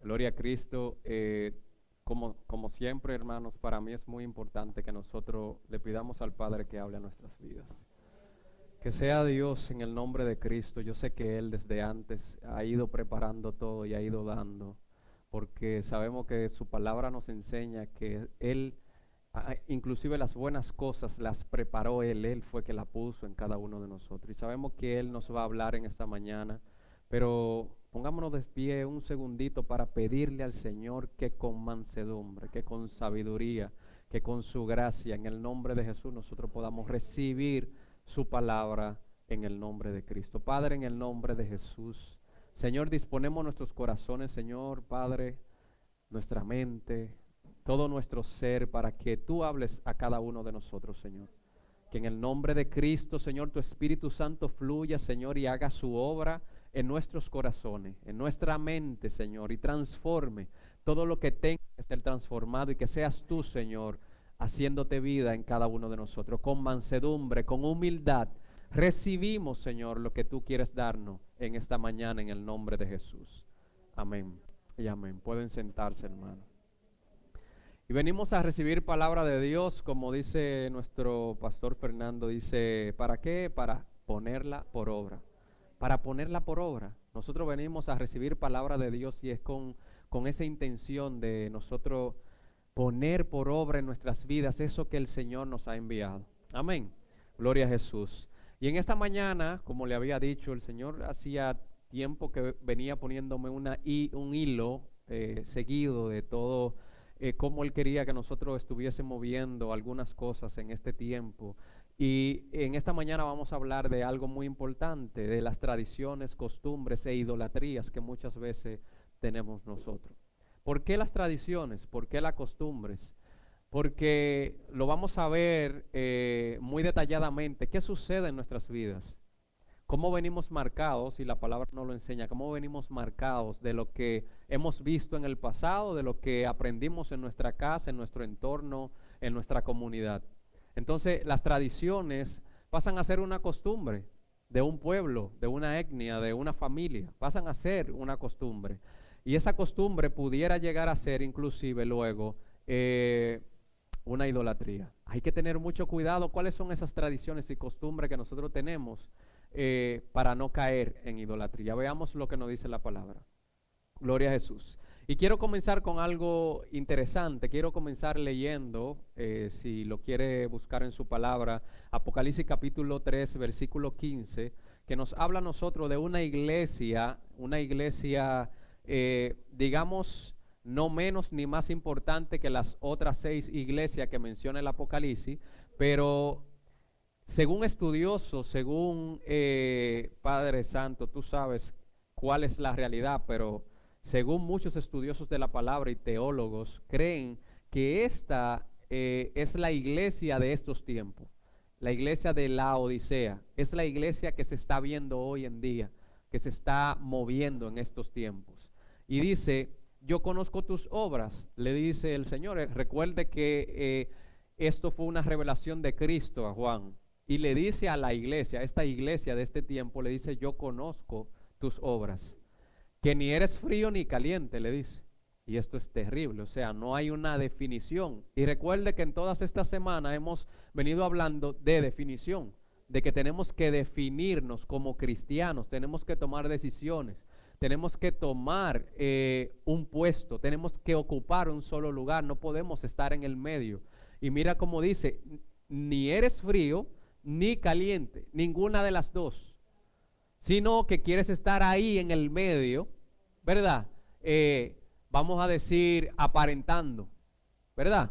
Gloria a Cristo. Como siempre, hermanos, para mí es muy importante que nosotros le pidamos al Padre que hable a nuestras vidas. Que sea Dios en el nombre de Cristo. Yo sé que Él desde antes ha ido preparando todo y ha ido dando, porque sabemos que su palabra nos enseña que Él, inclusive las buenas cosas las preparó Él fue que la puso en cada uno de nosotros. Y sabemos que Él nos va a hablar en esta mañana, pero pongámonos de pie un segundito para pedirle al Señor que con mansedumbre, que con sabiduría, que con su gracia, en el nombre de Jesús, nosotros podamos recibir su palabra en el nombre de Cristo. Padre, en el nombre de Jesús, Señor, disponemos nuestros corazones, Señor, Padre, nuestra mente, todo nuestro ser, para que tú hables a cada uno de nosotros, Señor. Que en el nombre de Cristo, Señor, tu Espíritu Santo fluya, Señor, y haga su obra en nuestros corazones, en nuestra mente, Señor, y transforme todo lo que tenga que ser transformado, y que seas tú, Señor, haciéndote vida en cada uno de nosotros. Con mansedumbre, con humildad, recibimos, Señor, lo que tú quieres darnos en esta mañana, en el nombre de Jesús. Amén y amén. Pueden sentarse, hermano. Y venimos a recibir palabra de Dios, como dice nuestro pastor Fernando, dice, ¿para qué? Para ponerla por obra. Para ponerla por obra. Nosotros venimos a recibir palabra de Dios y es con esa intención de nosotros poner por obra en nuestras vidas eso que el Señor nos ha enviado. Amén. Gloria a Jesús. Y en esta mañana, como le había dicho, el Señor hacía tiempo que venía poniéndome un hilo seguido de todo cómo Él quería que nosotros estuviésemos viendo algunas cosas en este tiempo. Y en esta mañana vamos a hablar de algo muy importante, de las tradiciones, costumbres e idolatrías que muchas veces tenemos nosotros. ¿Por qué las tradiciones? ¿Por qué las costumbres? Porque lo vamos a ver muy detalladamente. ¿Qué sucede en nuestras vidas? ¿Cómo venimos marcados? Y la palabra nos lo enseña. ¿Cómo venimos marcados de lo que hemos visto en el pasado, de lo que aprendimos en nuestra casa, en nuestro entorno, en nuestra comunidad? Entonces, las tradiciones pasan a ser una costumbre de un pueblo, de una etnia, de una familia. Pasan a ser una costumbre. Y esa costumbre pudiera llegar a ser inclusive luego una idolatría. Hay que tener mucho cuidado cuáles son esas tradiciones y costumbres que nosotros tenemos para no caer en idolatría. Veamos lo que nos dice la palabra. Gloria a Jesús. Y quiero comenzar con algo interesante. Quiero comenzar leyendo, si lo quiere buscar en su palabra, Apocalipsis capítulo 3, versículo 15, que nos habla a nosotros de una iglesia, digamos, no menos ni más importante que las otras 6 iglesias que menciona el Apocalipsis, pero según estudiosos, según Padre Santo, tú sabes cuál es la realidad, pero según muchos estudiosos de la palabra y teólogos, creen que esta es la iglesia de estos tiempos, la iglesia de la Odisea, es la iglesia que se está viendo hoy en día, que se está moviendo en estos tiempos. Y dice, yo conozco tus obras, le dice el Señor. Recuerde que esto fue una revelación de Cristo a Juan. Y le dice a la iglesia, a esta iglesia de este tiempo, le dice, yo conozco tus obras, que ni eres frío ni caliente, le dice. Y esto es terrible, o sea, no hay una definición. Y recuerde que en todas estas semanas hemos venido hablando de definición, de que tenemos que definirnos como cristianos, tenemos que tomar decisiones, tenemos que tomar un puesto, tenemos que ocupar un solo lugar, no podemos estar en el medio. Y mira cómo dice, ni eres frío ni caliente, ninguna de las dos, sino que quieres estar ahí en el medio, ¿verdad? Vamos a decir aparentando, ¿verdad?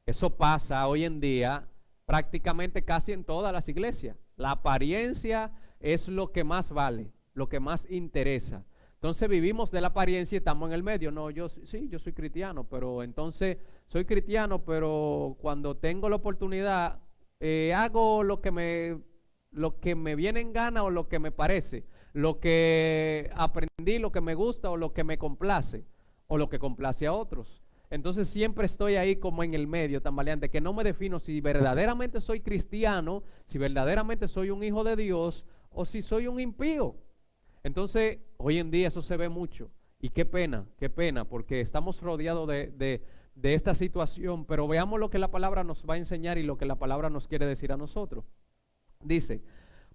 Eso pasa hoy en día prácticamente casi en todas las iglesias. La apariencia es lo que más vale, lo que más interesa. Entonces vivimos de la apariencia y estamos en el medio. No, yo soy cristiano, pero entonces soy cristiano, pero cuando tengo la oportunidad hago lo que me viene en gana o lo que me parece, lo que aprendí, lo que me gusta o lo que me complace o lo que complace a otros. Entonces siempre estoy ahí como en el medio, tambaleante, que no me defino si verdaderamente soy cristiano, si verdaderamente soy un hijo de Dios o si soy un impío. Entonces hoy en día eso se ve mucho Y qué pena, porque estamos rodeados de esta situación, pero veamos lo que la palabra nos va a enseñar y lo que la palabra nos quiere decir a nosotros. Dice,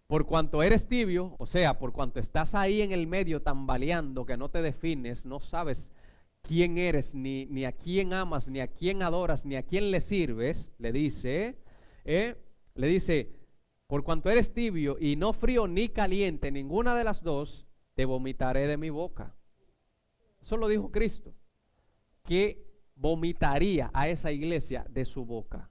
por cuanto eres tibio, o sea, por cuanto estás ahí en el medio tambaleando, que no te defines, no sabes quién eres, ni a quién amas, ni a quién adoras, ni a quién le sirves, le dice, por cuanto eres tibio y no frío ni caliente, ninguna de las dos, te vomitaré de mi boca. Eso lo dijo Cristo, que vomitaría a esa iglesia de su boca,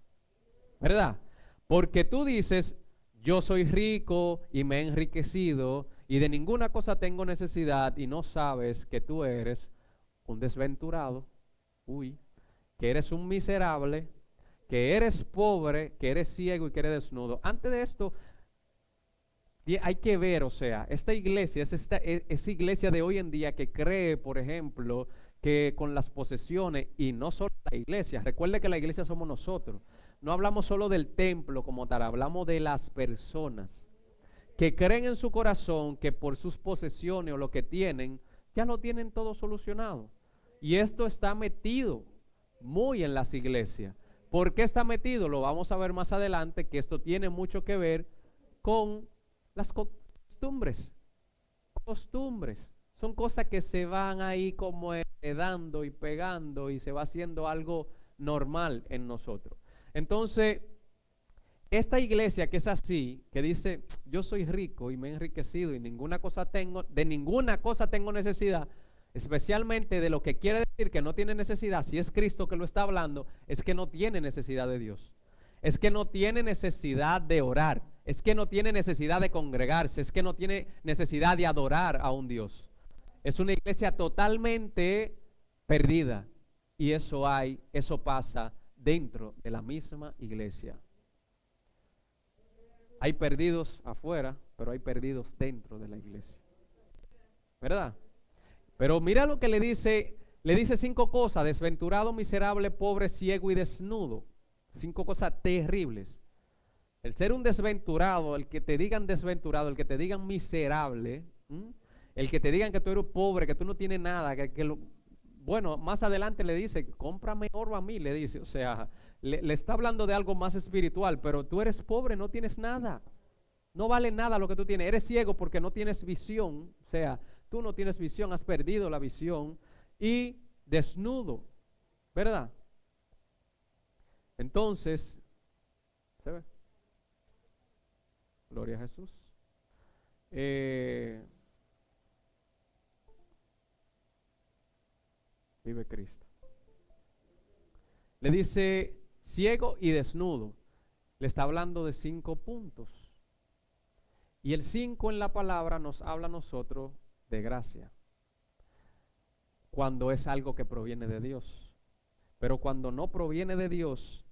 ¿verdad? Porque tú dices, yo soy rico y me he enriquecido y de ninguna cosa tengo necesidad, y no sabes que tú eres un desventurado, que eres un miserable, que eres pobre, que eres ciego y que eres desnudo. Antes de esto, hay que ver, o sea, esta iglesia es esa iglesia de hoy en día que cree, por ejemplo, que con las posesiones, y no solo la iglesia, recuerde que la iglesia somos nosotros, no hablamos solo del templo como tal, hablamos de las personas que creen en su corazón que por sus posesiones o lo que tienen, ya lo tienen todo solucionado. Y esto está metido muy en las iglesias. ¿Por qué está metido? Lo vamos a ver más adelante, que esto tiene mucho que ver con las costumbres. Son cosas que se van ahí como heredando y pegando y se va haciendo algo normal en nosotros. Entonces, esta iglesia que es así, que dice, yo soy rico y me he enriquecido y de ninguna cosa tengo necesidad, especialmente de lo que quiere decir que no tiene necesidad, si es Cristo que lo está hablando, es que no tiene necesidad de Dios. Es que no tiene necesidad de orar, es que no tiene necesidad de congregarse, es que no tiene necesidad de adorar a un Dios. Es una iglesia totalmente perdida, y eso pasa dentro de la misma iglesia. Hay perdidos afuera, pero hay perdidos dentro de la iglesia, ¿verdad? Pero mira lo que le dice 5 cosas: desventurado, miserable, pobre, ciego y desnudo. 5 cosas terribles. El ser un desventurado, el que te digan desventurado, el que te digan miserable, el que te digan que tú eres pobre, que tú no tienes nada, bueno, más adelante le dice, cómprame oro a mí, le dice, o sea, le está hablando de algo más espiritual, pero tú eres pobre, no tienes nada, no vale nada lo que tú tienes, eres ciego porque no tienes visión, o sea, tú no tienes visión, has perdido la visión, y desnudo, ¿verdad? Entonces, ¿se ve? Gloria a Jesús. Vive Cristo. Le dice ciego y desnudo. Le está hablando de 5 puntos. Y el 5 en la palabra nos habla a nosotros de gracia, cuando es algo que proviene de Dios. Pero cuando no proviene de Dios,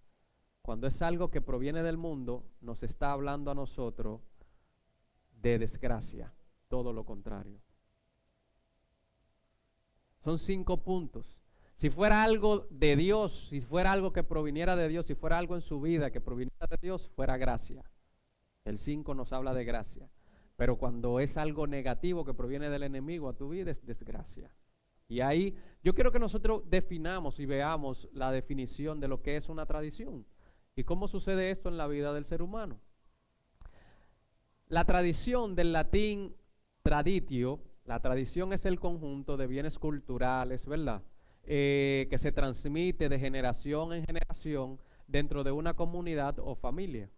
cuando es algo que proviene del mundo, nos está hablando a nosotros de desgracia, todo lo contrario. Son 5 puntos. Si fuera algo de Dios, si fuera algo que proviniera de Dios, si fuera algo en su vida que proviniera de Dios, fuera gracia. El 5 nos habla de gracia. Pero cuando es algo negativo que proviene del enemigo a tu vida, es desgracia. Y ahí yo quiero que nosotros definamos y veamos la definición de lo que es una tradición y cómo sucede esto en la vida del ser humano. La tradición, del latín traditio, la tradición es el conjunto de bienes culturales, ¿verdad? Que se transmite de generación en generación dentro de una comunidad o familia,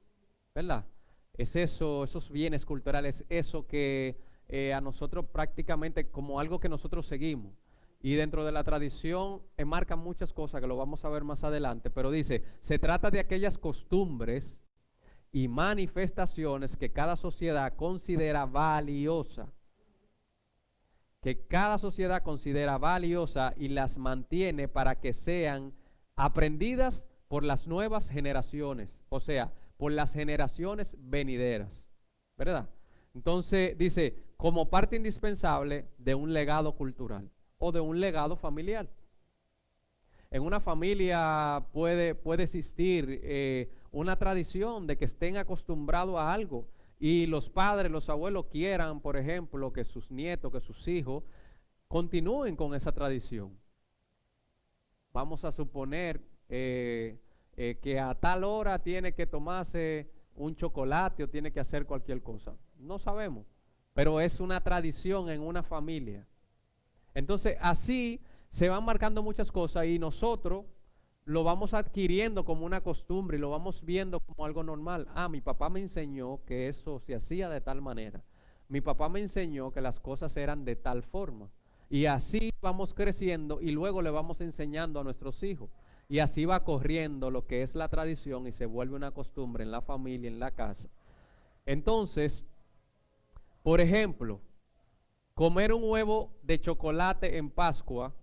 ¿verdad? Es eso, esos bienes culturales, eso que a nosotros prácticamente como algo que nosotros seguimos. Y dentro de la tradición enmarcan muchas cosas que lo vamos a ver más adelante, pero dice, se trata de aquellas costumbres y manifestaciones que cada sociedad considera valiosa. Que cada sociedad considera valiosa y las mantiene para que sean aprendidas por las nuevas generaciones, o sea, por las generaciones venideras, ¿verdad? Entonces dice, como parte indispensable de un legado cultural o de un legado familiar. En una familia puede existir una tradición de que estén acostumbrados a algo y los padres, los abuelos quieran, por ejemplo, que sus nietos, que sus hijos continúen con esa tradición. Vamos a suponer que a tal hora tiene que tomarse un chocolate o tiene que hacer cualquier cosa. No sabemos, pero es una tradición en una familia. Entonces así se van marcando muchas cosas y nosotros lo vamos adquiriendo como una costumbre y lo vamos viendo como algo normal. Ah, mi papá me enseñó que eso se hacía de tal manera. Mi papá me enseñó que las cosas eran de tal forma. Y así vamos creciendo y luego le vamos enseñando a nuestros hijos. Y así va corriendo lo que es la tradición y se vuelve una costumbre en la familia, en la casa. Entonces, por ejemplo, comer un huevo de chocolate en Pascua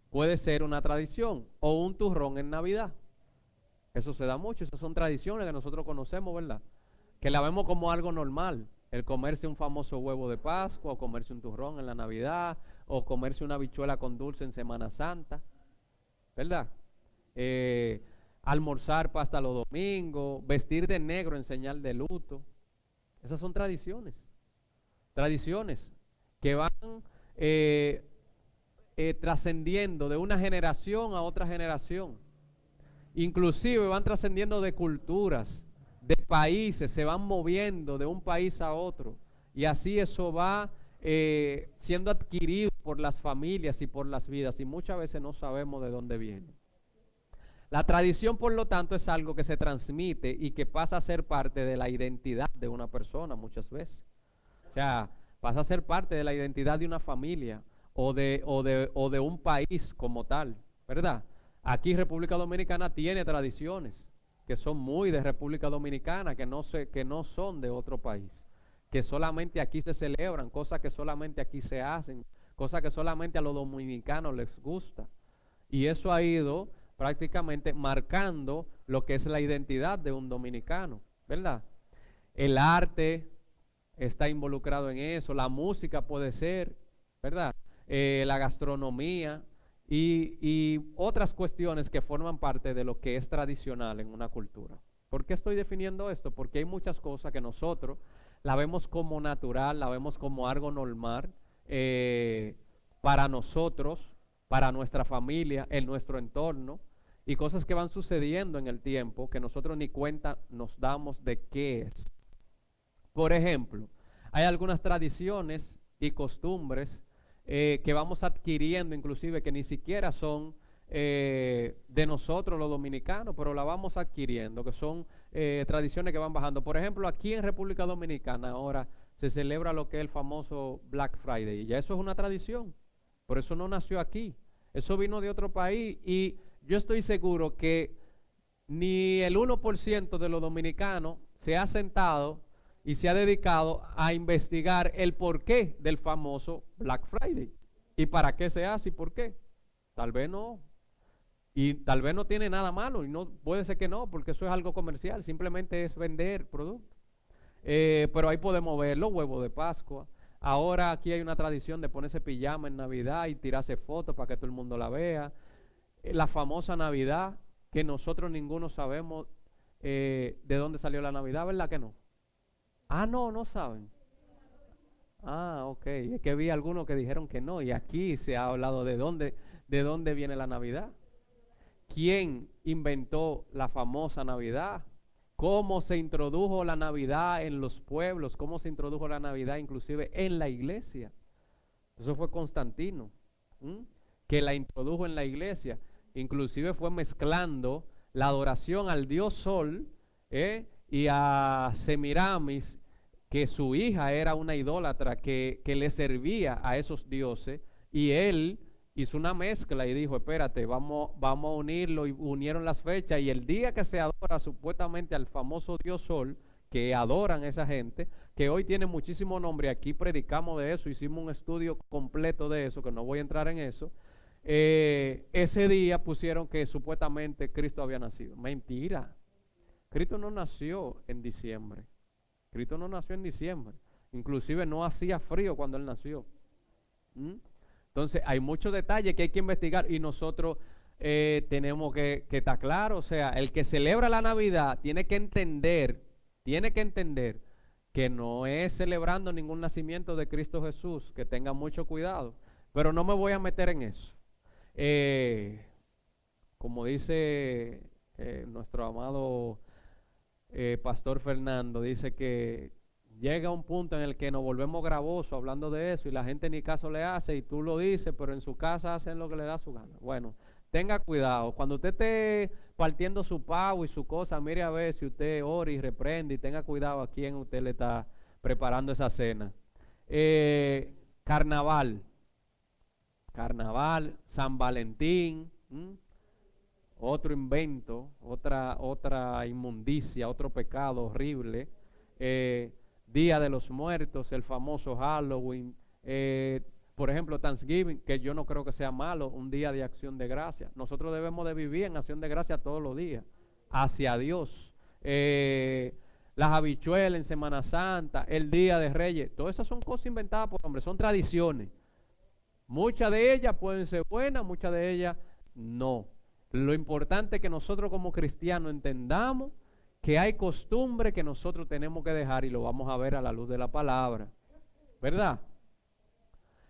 puede ser una tradición, o un turrón en Navidad. Eso se da mucho, esas son tradiciones que nosotros conocemos, ¿verdad? Que la vemos como algo normal, el comerse un famoso huevo de Pascua, o comerse un turrón en la Navidad, o comerse una habichuela con dulce en Semana Santa, ¿verdad? Almorzar pasta los domingos, vestir de negro en señal de luto. Esas son tradiciones que van trascendiendo de una generación a otra generación. Inclusive van trascendiendo de culturas, de países, se van moviendo de un país a otro. Y así eso va siendo adquirido por las familias y por las vidas. Y muchas veces no sabemos de dónde viene. La tradición, por lo tanto, es algo que se transmite y que pasa a ser parte de la identidad de una persona muchas veces. O sea, pasa a ser parte de la identidad de una familia o de un país como tal, ¿verdad? Aquí República Dominicana tiene tradiciones que son muy de República Dominicana, que no son de otro país, que solamente aquí se celebran, cosas que solamente aquí se hacen, cosas que solamente a los dominicanos les gusta. Y eso ha ido prácticamente marcando lo que es la identidad de un dominicano, ¿verdad? El arte está involucrado en eso, la música puede ser, ¿verdad? La gastronomía y otras cuestiones que forman parte de lo que es tradicional en una cultura. ¿Por qué estoy definiendo esto? Porque hay muchas cosas que nosotros la vemos como natural, la vemos como algo normal para nosotros, para nuestra familia, en nuestro entorno, y cosas que van sucediendo en el tiempo que nosotros ni cuenta nos damos de qué es. Por ejemplo, hay algunas tradiciones y costumbres que vamos adquiriendo, inclusive que ni siquiera son de nosotros los dominicanos, pero la vamos adquiriendo, que son tradiciones que van bajando. Por ejemplo, aquí en República Dominicana ahora se celebra lo que es el famoso Black Friday, y ya eso es una tradición, por eso no nació aquí, eso vino de otro país, y yo estoy seguro que ni el 1% de los dominicanos se ha sentado y se ha dedicado a investigar el porqué del famoso Black Friday. ¿Y para qué se hace y por qué? Tal vez no. Y tal vez no tiene nada malo, y no puede ser que no, porque eso es algo comercial, simplemente es vender productos. Pero ahí podemos ver los huevos de Pascua. Ahora aquí hay una tradición de ponerse pijama en Navidad y tirarse fotos para que todo el mundo la vea. La famosa Navidad, que nosotros ninguno sabemos de dónde salió la Navidad, ¿verdad que no? Ah, no saben. Ah, ok. Es que vi algunos que dijeron que no, y aquí se ha hablado de dónde viene la Navidad. ¿Quién inventó la famosa Navidad? ¿Cómo se introdujo la Navidad en los pueblos? ¿Cómo se introdujo la Navidad inclusive en la iglesia? Eso fue Constantino, que la introdujo en la iglesia. Inclusive fue mezclando la adoración al dios Sol y a Semiramis, que su hija era una idólatra que le servía a esos dioses, y él hizo una mezcla y dijo, espérate, vamos a unirlo, y unieron las fechas, y el día que se adora supuestamente al famoso dios Sol, que adoran a esa gente, que hoy tiene muchísimo nombre, aquí predicamos de eso, hicimos un estudio completo de eso, que no voy a entrar en eso. Ese día pusieron que supuestamente Cristo había nacido. Mentira. Cristo no nació en diciembre. Cristo no nació en diciembre. Inclusive no hacía frío cuando Él nació. Entonces hay muchos detalles que hay que investigar, y nosotros tenemos que estar claros. O sea, el que celebra la Navidad tiene que entender que no es celebrando ningún nacimiento de Cristo Jesús, que tenga mucho cuidado. pero no me voy a meter en eso. Como dice nuestro amado Pastor Fernando, dice que llega un punto en el que nos volvemos gravosos hablando de eso y la gente ni caso le hace y tú lo dices, pero en su casa hacen lo que le da su gana. Bueno, tenga cuidado. Cuando usted esté partiendo su pavo y su cosa, mire a ver si usted ora y reprende y tenga cuidado a quién usted le está preparando esa cena. Carnaval, San Valentín, otro invento, otra inmundicia, otro pecado horrible. Día de los Muertos, el famoso Halloween, por ejemplo Thanksgiving, que yo no creo que sea malo, un día de acción de gracia. Nosotros debemos de vivir en acción de gracia todos los días, hacia Dios. Las habichuelas en Semana Santa, el Día de Reyes, todas esas son cosas inventadas por hombres, son tradiciones. Muchas de ellas pueden ser buenas, muchas de ellas no. Lo importante es que nosotros como cristianos entendamos que hay costumbres que nosotros tenemos que dejar y lo vamos a ver a la luz de la palabra, ¿verdad?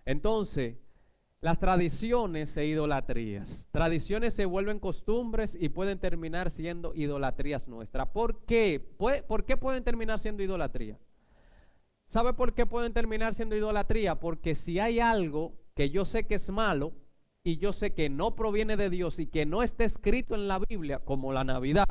Entonces, las tradiciones e idolatrías. Tradiciones se vuelven costumbres y pueden terminar siendo idolatrías nuestras. ¿Por qué? ¿Por qué pueden terminar siendo idolatría? ¿Sabe por qué pueden terminar siendo idolatría? Porque si hay algo que yo sé que es malo y yo sé que no proviene de Dios y que no está escrito en la Biblia, como la Navidad,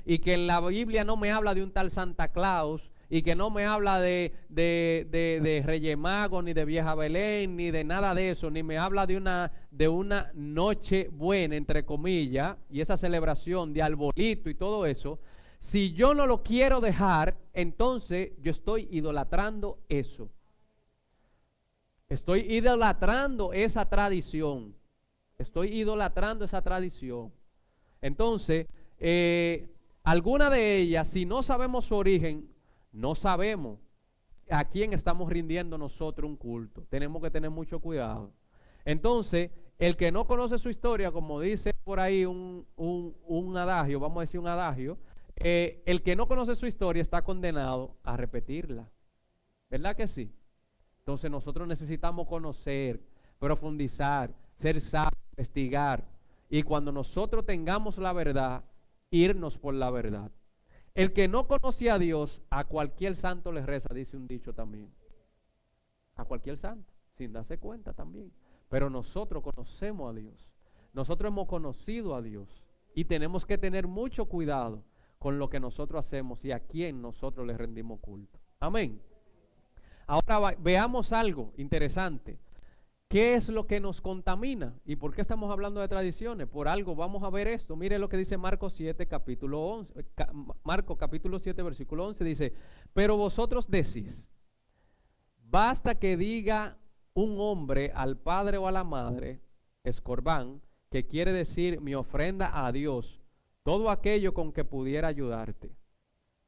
y que en la Biblia no me habla de un tal Santa Claus, y que no me habla de Reyes Magos, ni de Vieja Belén, ni de nada de eso, ni me habla de una noche buena, entre comillas, y esa celebración de arbolito y todo eso, si yo no lo quiero dejar, entonces yo estoy idolatrando eso. Estoy idolatrando esa tradición. Estoy idolatrando esa tradición. Entonces, alguna de ellas, si no sabemos su origen, no sabemos a quién estamos rindiendo nosotros un culto. Tenemos que tener mucho cuidado. Entonces, el que no conoce su historia, como dice por ahí un adagio, vamos a decir un adagio, el que no conoce su historia está condenado a repetirla. ¿Verdad que sí? Entonces nosotros necesitamos conocer, profundizar, ser sabios, investigar. Y cuando nosotros tengamos la verdad, irnos por la verdad. El que no conoce a Dios, a cualquier santo le reza, dice un dicho también. A cualquier santo, sin darse cuenta también. Pero nosotros conocemos a Dios. Nosotros hemos conocido a Dios. Y tenemos que tener mucho cuidado con lo que nosotros hacemos y a quién nosotros le rendimos culto. Amén. Ahora veamos algo interesante. ¿Qué es lo que nos contamina? ¿Y por qué estamos hablando de tradiciones? Por algo, vamos a ver esto. Mire lo que dice Marcos 7, capítulo 11. Marcos capítulo 7, versículo 11 dice, pero vosotros decís, basta que diga un hombre al padre o a la madre, escorbán, que quiere decir mi ofrenda a Dios, todo aquello con que pudiera ayudarte.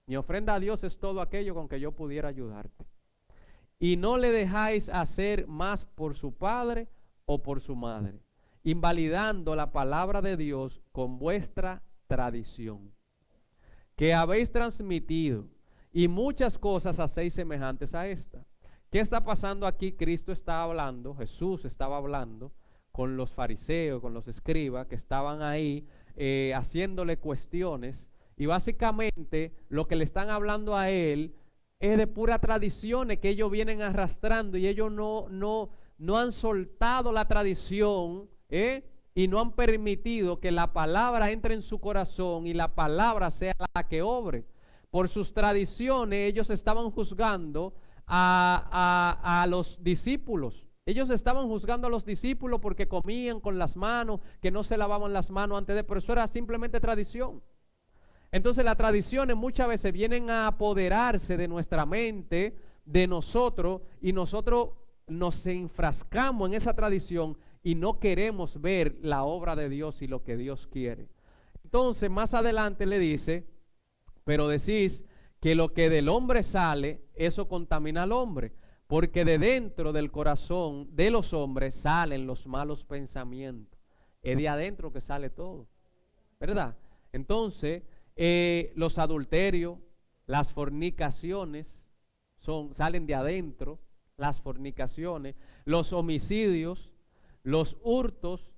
Mi ofrenda a Dios es todo aquello con que yo pudiera ayudarte. Y no le dejáis hacer más por su padre o por su madre, invalidando la palabra de Dios con vuestra tradición, que habéis transmitido, y muchas cosas hacéis semejantes a esta. ¿Qué está pasando aquí? Cristo está hablando, Jesús estaba hablando con los fariseos, con los escribas que estaban ahí haciéndole cuestiones, y básicamente lo que le están hablando a él es de puras tradiciones que ellos vienen arrastrando y ellos no han soltado la tradición, y no han permitido que la palabra entre en su corazón y la palabra sea la que obre. Por sus tradiciones ellos estaban juzgando a los discípulos. Ellos estaban juzgando a los discípulos porque comían con las manos, que no se lavaban las manos antes de, pero eso era simplemente tradición. Entonces las tradiciones muchas veces vienen a apoderarse de nuestra mente, de nosotros, y nosotros nos enfrascamos en esa tradición y no queremos ver la obra de Dios y lo que Dios quiere. Entonces más adelante le dice, pero decís que lo que del hombre sale, eso contamina al hombre, porque de dentro del corazón de los hombres salen los malos pensamientos. Es de adentro que sale todo, ¿verdad? Entonces los adulterios, las fornicaciones salen de adentro, las fornicaciones, los homicidios, los hurtos,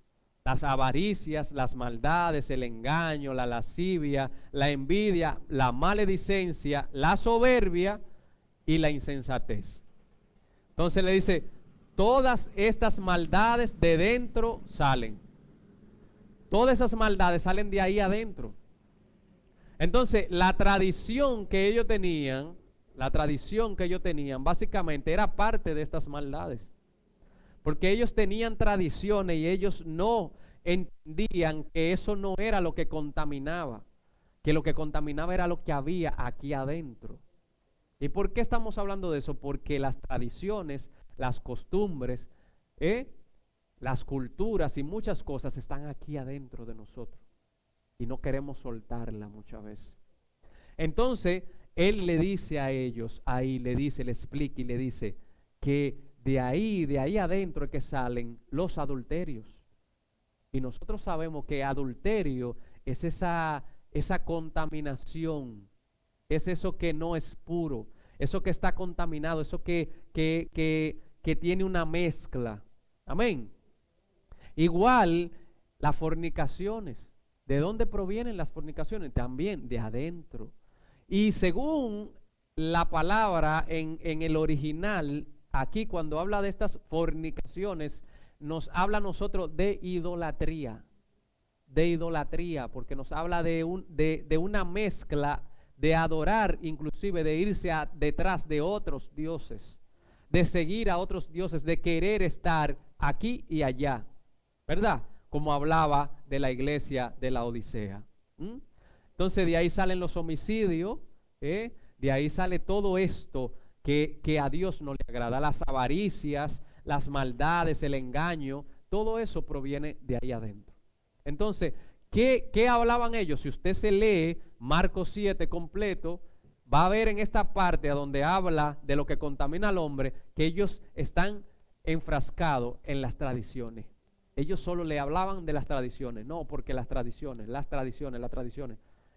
las avaricias, las maldades, el engaño, la lascivia, la envidia, la maledicencia, la soberbia y la insensatez. Entonces le dice, todas estas maldades de dentro salen. Todas esas maldades salen de ahí adentro. Entonces, la tradición que ellos tenían, básicamente era parte de estas maldades. Porque ellos tenían tradiciones y ellos no entendían que eso no era lo que contaminaba, que lo que contaminaba era lo que había aquí adentro. ¿Y por qué estamos hablando de eso? Porque las tradiciones, las costumbres, las culturas y muchas cosas están aquí adentro de nosotros y no queremos soltarla muchas veces. Entonces, él le dice a ellos, ahí le explica y le dice que de ahí adentro es que salen los adulterios. Y nosotros sabemos que adulterio es esa contaminación, es eso que no es puro, eso que está contaminado, eso que tiene una mezcla. Amén. Igual las fornicaciones. ¿De dónde provienen las fornicaciones? También de adentro. Y según la palabra en el original, aquí cuando habla de estas fornicaciones, nos habla a nosotros de idolatría. De idolatría, porque nos habla de una mezcla de adorar, inclusive de irse detrás de otros dioses, de seguir a otros dioses, de querer estar aquí y allá, ¿verdad? Como hablaba de la iglesia de la Odisea. Entonces de ahí salen los homicidios, de ahí sale todo esto que a Dios no le agrada, las avaricias, las maldades, el engaño, todo eso proviene de ahí adentro. Entonces, ¿qué hablaban ellos? Si usted se lee Marcos 7 completo, va a ver en esta parte a donde habla de lo que contamina al hombre, que ellos están enfrascados en las tradiciones. Ellos solo le hablaban de las tradiciones, no, porque las tradiciones.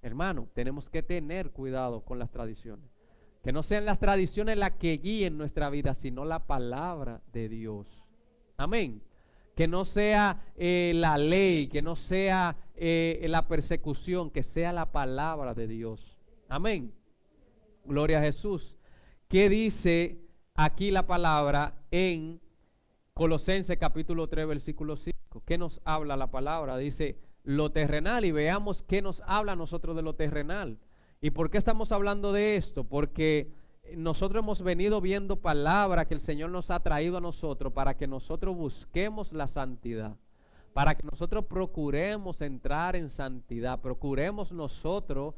Hermano, tenemos que tener cuidado con las tradiciones. Que no sean las tradiciones las que guíen nuestra vida, sino la palabra de Dios. Amén. Que no sea la ley, que no sea la persecución, que sea la palabra de Dios. Amén. Gloria a Jesús. ¿Qué dice aquí la palabra en Colosenses capítulo 3, versículo 5? ¿Qué nos habla la palabra? Dice lo terrenal, y veamos qué nos habla a nosotros de lo terrenal. ¿Y por qué estamos hablando de esto? Porque nosotros hemos venido viendo palabra que el Señor nos ha traído a nosotros para que nosotros busquemos la santidad, para que nosotros procuremos entrar en santidad, procuremos nosotros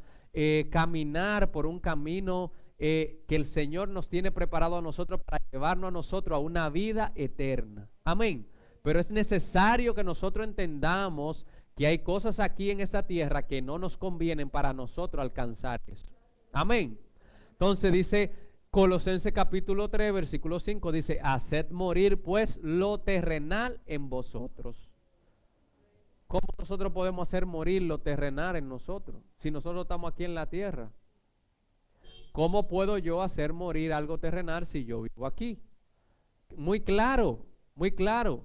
caminar por un camino que el Señor nos tiene preparado a nosotros para llevarnos a nosotros a una vida eterna. Amén. Pero es necesario que nosotros entendamos que hay cosas aquí en esta tierra que no nos convienen para nosotros alcanzar eso. Amén. Entonces dice Colosenses capítulo 3, versículo 5, dice, haced morir pues lo terrenal en vosotros. ¿Cómo nosotros podemos hacer morir lo terrenal en nosotros? Si nosotros estamos aquí en la tierra. ¿Cómo puedo yo hacer morir algo terrenal si yo vivo aquí? Muy claro, muy claro.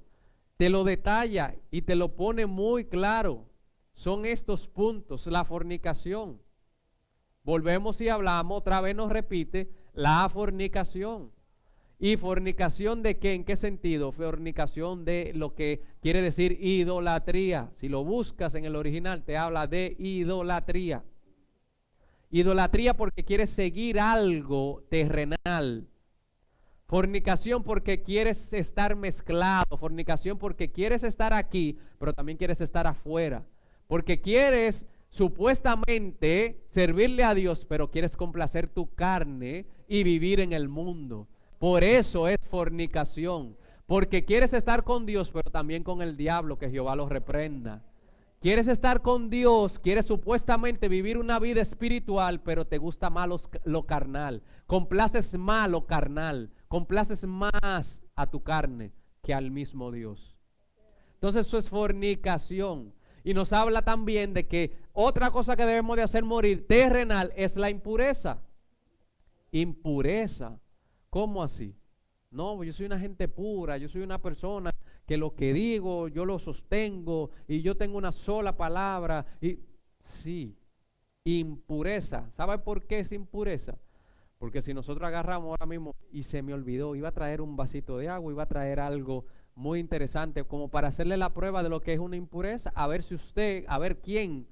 Te lo detalla y te lo pone muy claro. Son estos puntos, la fornicación. Volvemos y hablamos, otra vez nos repite, la fornicación. ¿Y fornicación de qué? ¿En qué sentido? Fornicación de lo que quiere decir idolatría. Si lo buscas en el original, te habla de idolatría. Idolatría porque quieres seguir algo terrenal. Fornicación porque quieres estar mezclado. Fornicación porque quieres estar aquí, pero también quieres estar afuera. Porque quieres supuestamente servirle a Dios, pero quieres complacer tu carne y vivir en el mundo. Por eso es fornicación. Porque quieres estar con Dios, pero también con el diablo, que Jehová lo reprenda. Quieres estar con Dios, quieres supuestamente vivir una vida espiritual, pero te gusta más lo carnal. Complaces más lo carnal. Complaces más a tu carne que al mismo Dios. Entonces eso es fornicación. Y nos habla también de que otra cosa que debemos de hacer morir terrenal es la impureza. Impureza. ¿Cómo así? No, yo soy una gente pura, yo soy una persona que lo que digo yo lo sostengo y yo tengo una sola palabra. Y sí, impureza. ¿Sabe por qué es impureza? Porque si nosotros agarramos ahora mismo y se me olvidó, iba a traer un vasito de agua, iba a traer algo muy interesante como para hacerle la prueba de lo que es una impureza, a ver si usted, a ver quién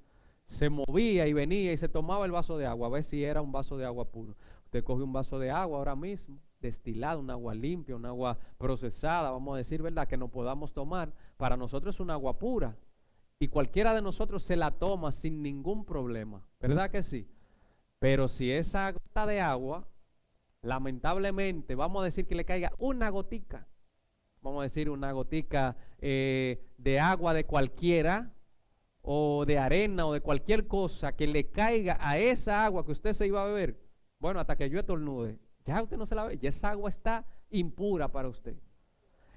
se movía y venía y se tomaba el vaso de agua, a ver si era un vaso de agua puro. Usted coge un vaso de agua ahora mismo, destilado, un agua limpia, un agua procesada, vamos a decir, ¿verdad? Que no podamos tomar. Para nosotros es un agua pura y cualquiera de nosotros se la toma sin ningún problema, ¿verdad que sí? Pero si esa gota de agua, lamentablemente, vamos a decir que le caiga una gotica, vamos a decir una gotica de agua de cualquiera, o de arena, o de cualquier cosa que le caiga a esa agua que usted se iba a beber, bueno, hasta que yo estornude, ya usted no se la bebe, ya esa agua está impura para usted.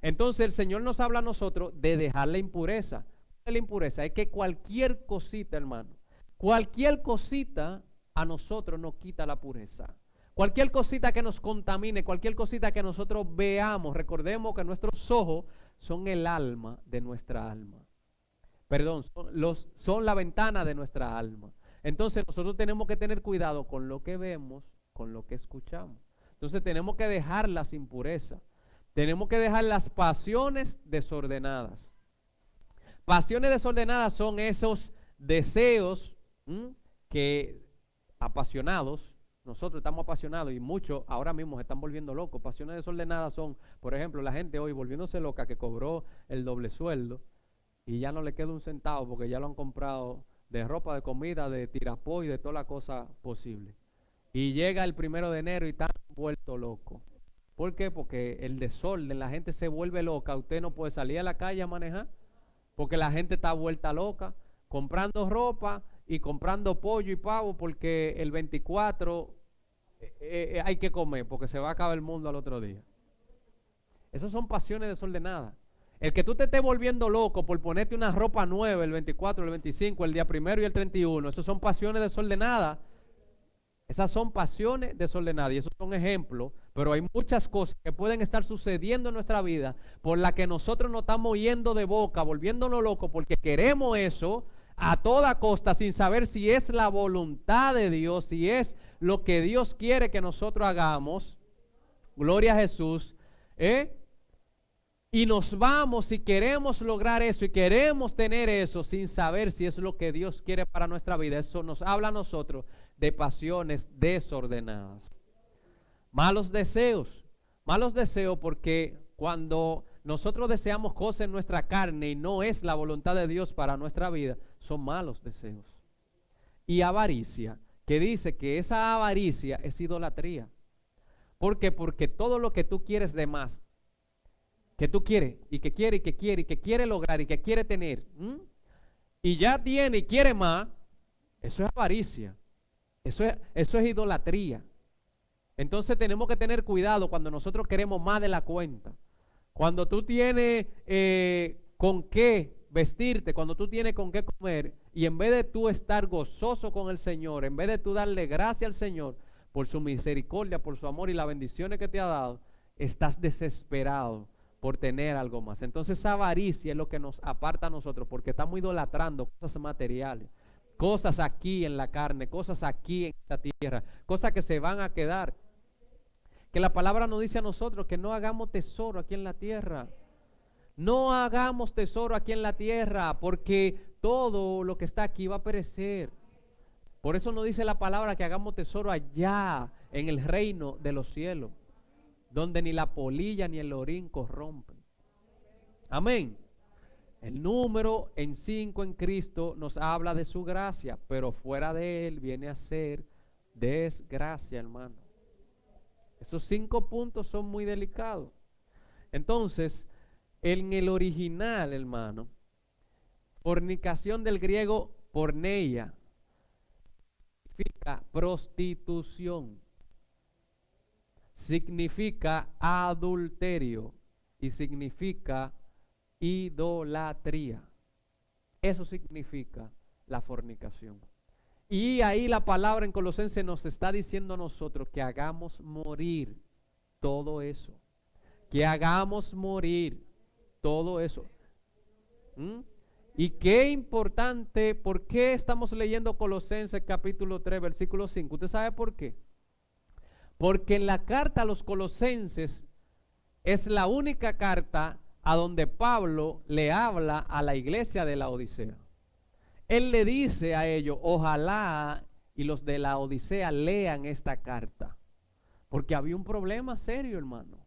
Entonces el Señor nos habla a nosotros de dejar la impureza. La impureza es que cualquier cosita, hermano, cualquier cosita a nosotros nos quita la pureza. Cualquier cosita que nos contamine, cualquier cosita que nosotros veamos, recordemos que nuestros ojos son el alma de nuestra alma. Perdón, son la ventana de nuestra alma. Entonces nosotros tenemos que tener cuidado con lo que vemos, con lo que escuchamos. Entonces tenemos que dejar las impurezas. Tenemos que dejar las pasiones desordenadas. Pasiones desordenadas son esos deseos que apasionados, nosotros estamos apasionados y muchos ahora mismo se están volviendo locos. Pasiones desordenadas son, por ejemplo, la gente hoy volviéndose loca que cobró el doble sueldo y ya no le queda un centavo porque ya lo han comprado de ropa, de comida, de tirapó y de toda la cosa posible. Y llega el 1 de enero y están vuelto loco. ¿Por qué? Porque el desorden, la gente se vuelve loca. Usted no puede salir a la calle a manejar porque la gente está vuelta loca, comprando ropa y comprando pollo y pavo porque el 24 hay que comer porque se va a acabar el mundo al otro día. Esas son pasiones desordenadas. El que tú te estés volviendo loco por ponerte una ropa nueva el 24, el 25, el día 1 y el 31, esas son pasiones desordenadas. Esas son pasiones desordenadas y esos son ejemplos, pero hay muchas cosas que pueden estar sucediendo en nuestra vida por las que nosotros nos estamos yendo de boca, volviéndonos locos porque queremos eso a toda costa sin saber si es la voluntad de Dios, si es lo que Dios quiere que nosotros hagamos. Gloria a Jesús. Y nos vamos y queremos lograr eso y queremos tener eso sin saber si es lo que Dios quiere para nuestra vida. Eso nos habla a nosotros de pasiones desordenadas. Malos deseos porque cuando nosotros deseamos cosas en nuestra carne y no es la voluntad de Dios para nuestra vida, son malos deseos. Y avaricia, que dice que esa avaricia es idolatría. ¿Por qué? Porque todo lo que tú quieres de más, que tú quieres y que quiere y que quiere y que quiere lograr y que quiere tener, y ya tiene y quiere más, eso es avaricia. Eso es idolatría. Entonces tenemos que tener cuidado cuando nosotros queremos más de la cuenta. Cuando tú tienes con qué vestirte, cuando tú tienes con qué comer, y en vez de tú estar gozoso con el Señor, en vez de tú darle gracias al Señor por su misericordia, por su amor y las bendiciones que te ha dado, estás desesperado por tener algo más. Entonces esa avaricia es lo que nos aparta a nosotros, porque estamos idolatrando cosas materiales. Cosas aquí en la carne, cosas aquí en esta tierra, cosas que se van a quedar. Que la palabra nos dice a nosotros que no hagamos tesoro aquí en la tierra. No hagamos tesoro aquí en la tierra, porque todo lo que está aquí va a perecer. Por eso nos dice la palabra que hagamos tesoro allá, en el reino de los cielos, donde ni la polilla ni el orín corrompen. Amén. El número en 5 en Cristo nos habla de su gracia, pero fuera de él viene a ser desgracia, hermano. Esos 5 puntos son muy delicados. Entonces, en el original, hermano, fornicación del griego porneia, significa prostitución, significa adulterio y significa idolatría. Eso significa la fornicación. Y ahí la palabra en Colosenses nos está diciendo a nosotros que hagamos morir todo eso. Que hagamos morir. todo eso. ¿Mm? Y qué importante, ¿por qué estamos leyendo Colosenses capítulo 3, versículo 5? ¿Usted sabe por qué? Porque en la carta a los Colosenses es la única carta a donde Pablo le habla a la iglesia de la Odisea. Él le dice a ellos, ojalá y los de la Odisea lean esta carta. Porque había un problema serio, hermano.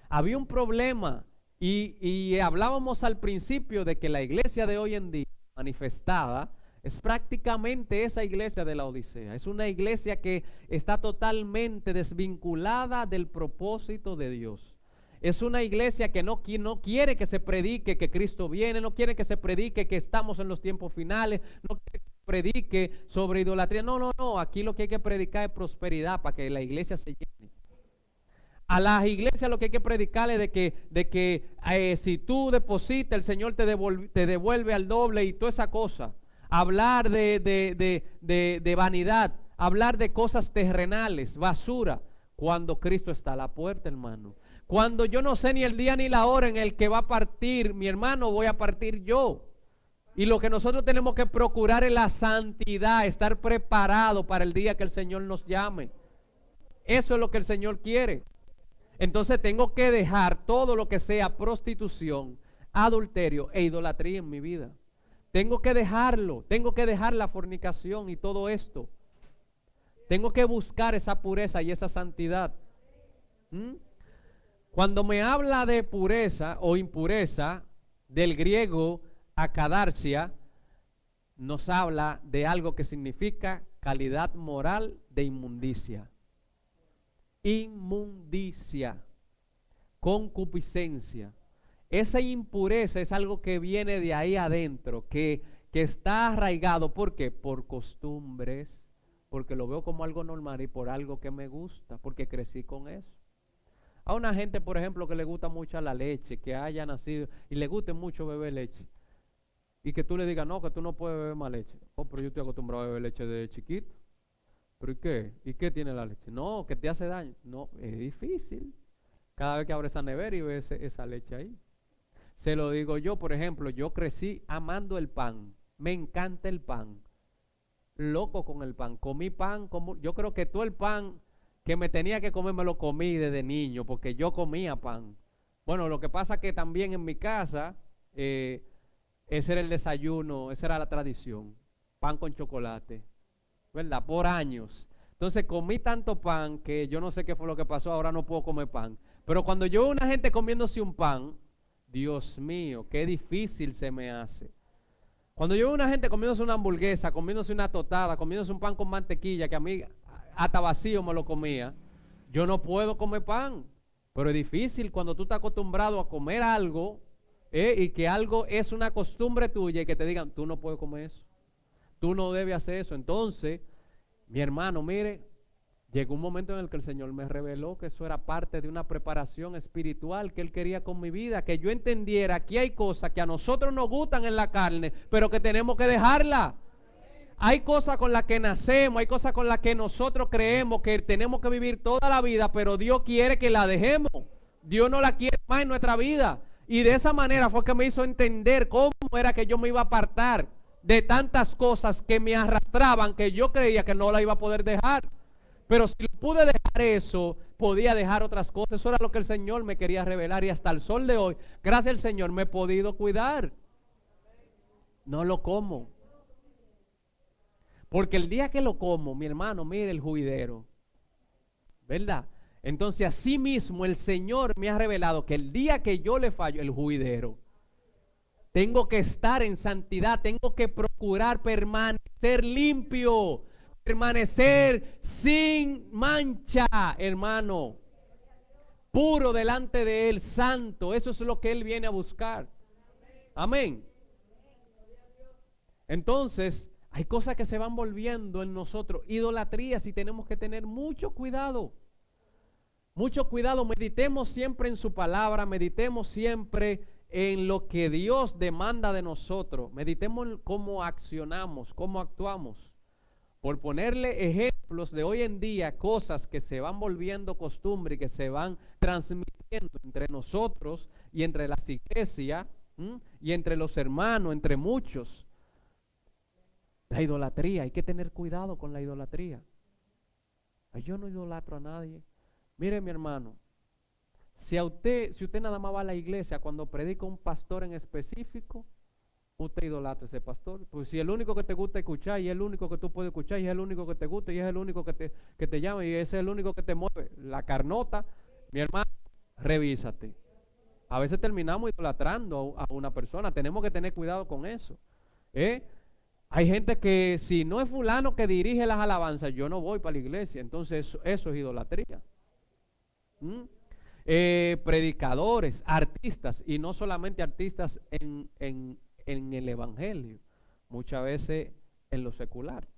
Había un problema. Y hablábamos al principio de que la iglesia de hoy en día manifestada es prácticamente esa iglesia de la Odisea. Es una iglesia que está totalmente desvinculada del propósito de Dios. Es una iglesia que no quiere que se predique que Cristo viene, no quiere que se predique que estamos en los tiempos finales, no quiere que se predique sobre idolatría. No. Aquí lo que hay que predicar es prosperidad para que la iglesia se llene. A las iglesias lo que hay que predicar es de que si tú depositas, el Señor te devuelve al doble y toda esa cosa. Hablar de vanidad, hablar de cosas terrenales, basura, cuando Cristo está a la puerta, hermano. Cuando yo no sé ni el día ni la hora en el que va a partir mi hermano, voy a partir yo. Y lo que nosotros tenemos que procurar es la santidad, estar preparado para el día que el Señor nos llame. Eso es lo que el Señor quiere. Entonces tengo que dejar todo lo que sea prostitución, adulterio e idolatría en mi vida. Tengo que dejarlo, tengo que dejar la fornicación y todo esto. Tengo que buscar esa pureza y esa santidad. Cuando me habla de pureza o impureza, del griego acadarsia, nos habla de algo que significa calidad moral de inmundicia. Inmundicia, concupiscencia. Esa impureza es algo que viene de ahí adentro, que está arraigado. ¿Por qué? Por costumbres, porque lo veo como algo normal y por algo que me gusta, porque crecí con eso. A una gente, por ejemplo, que le gusta mucho la leche, que haya nacido y le guste mucho beber leche, y que tú le digas, no, que tú no puedes beber más leche. Oh, pero yo estoy acostumbrado a beber leche de chiquito. ¿Pero y qué? ¿Y qué tiene la leche? No, que te hace daño. No, es difícil. Cada vez que abres esa nevera y ves esa leche ahí. Se lo digo yo, por ejemplo, yo crecí amando el pan. Me encanta el pan. Loco con el pan. Comí pan, yo creo que todo el pan que me tenía que comer me lo comí desde niño, porque yo comía pan. Bueno, lo que pasa es que también en mi casa, ese era el desayuno, esa era la tradición. Pan con chocolate. ¿Verdad? Por años. Entonces comí tanto pan que yo no sé qué fue lo que pasó, ahora no puedo comer pan. Pero cuando yo veo una gente comiéndose un pan, Dios mío, qué difícil se me hace. Cuando yo veo una gente comiéndose una hamburguesa, comiéndose una tostada, comiéndose un pan con mantequilla, que a mí hasta vacío me lo comía, yo no puedo comer pan. Pero es difícil cuando tú estás acostumbrado a comer algo, y que algo es una costumbre tuya y que te digan, tú no puedes comer eso. Tú no debes hacer eso. Entonces, mi hermano, mire, llegó un momento en el que el Señor me reveló que eso era parte de una preparación espiritual que Él quería con mi vida, que yo entendiera que hay cosas que a nosotros nos gustan en la carne, pero que tenemos que dejarla. Hay cosas con las que nacemos, hay cosas con las que nosotros creemos que tenemos que vivir toda la vida, pero Dios quiere que la dejemos. Dios no la quiere más en nuestra vida. Y de esa manera fue que me hizo entender cómo era que yo me iba a apartar de tantas cosas que me arrastraban, que yo creía que no la iba a poder dejar. Pero si pude dejar eso, podía dejar otras cosas. Eso era lo que el Señor me quería revelar. Y hasta el sol de hoy, gracias al Señor, me he podido cuidar. No lo como. Porque el día que lo como, mi hermano, mire el juidero. ¿Verdad? Entonces así mismo el Señor me ha revelado que el día que yo le fallo, el juidero, tengo que estar en santidad, tengo que procurar permanecer limpio, permanecer sin mancha, hermano, puro delante de Él, santo. Eso es lo que Él viene a buscar. Amén. Entonces, hay cosas que se van volviendo en nosotros idolatrías y tenemos que tener mucho cuidado. Mucho cuidado, meditemos siempre en su palabra, meditemos siempre en lo que Dios demanda de nosotros. Meditemos en cómo accionamos, cómo actuamos. Por ponerle ejemplos de hoy en día, cosas que se van volviendo costumbre y que se van transmitiendo entre nosotros y entre las iglesias, y entre los hermanos, entre muchos. La idolatría, hay que tener cuidado con la idolatría. Yo no idolatro a nadie. Mire, mi hermano, si usted nada más va a la iglesia cuando predica un pastor en específico, usted idolatra a ese pastor. Pues si el único que te gusta escuchar y es el único que tú puedes escuchar y es el único que te gusta y es el único que te llama y ese es el único que te mueve la carnota, mi hermano, revísate. A veces terminamos idolatrando a una persona. Tenemos que tener cuidado con eso. Hay gente que si no es fulano que dirige las alabanzas, yo no voy para la iglesia. Entonces eso es idolatría. Predicadores, artistas, y no solamente artistas en el evangelio, muchas veces en lo secular.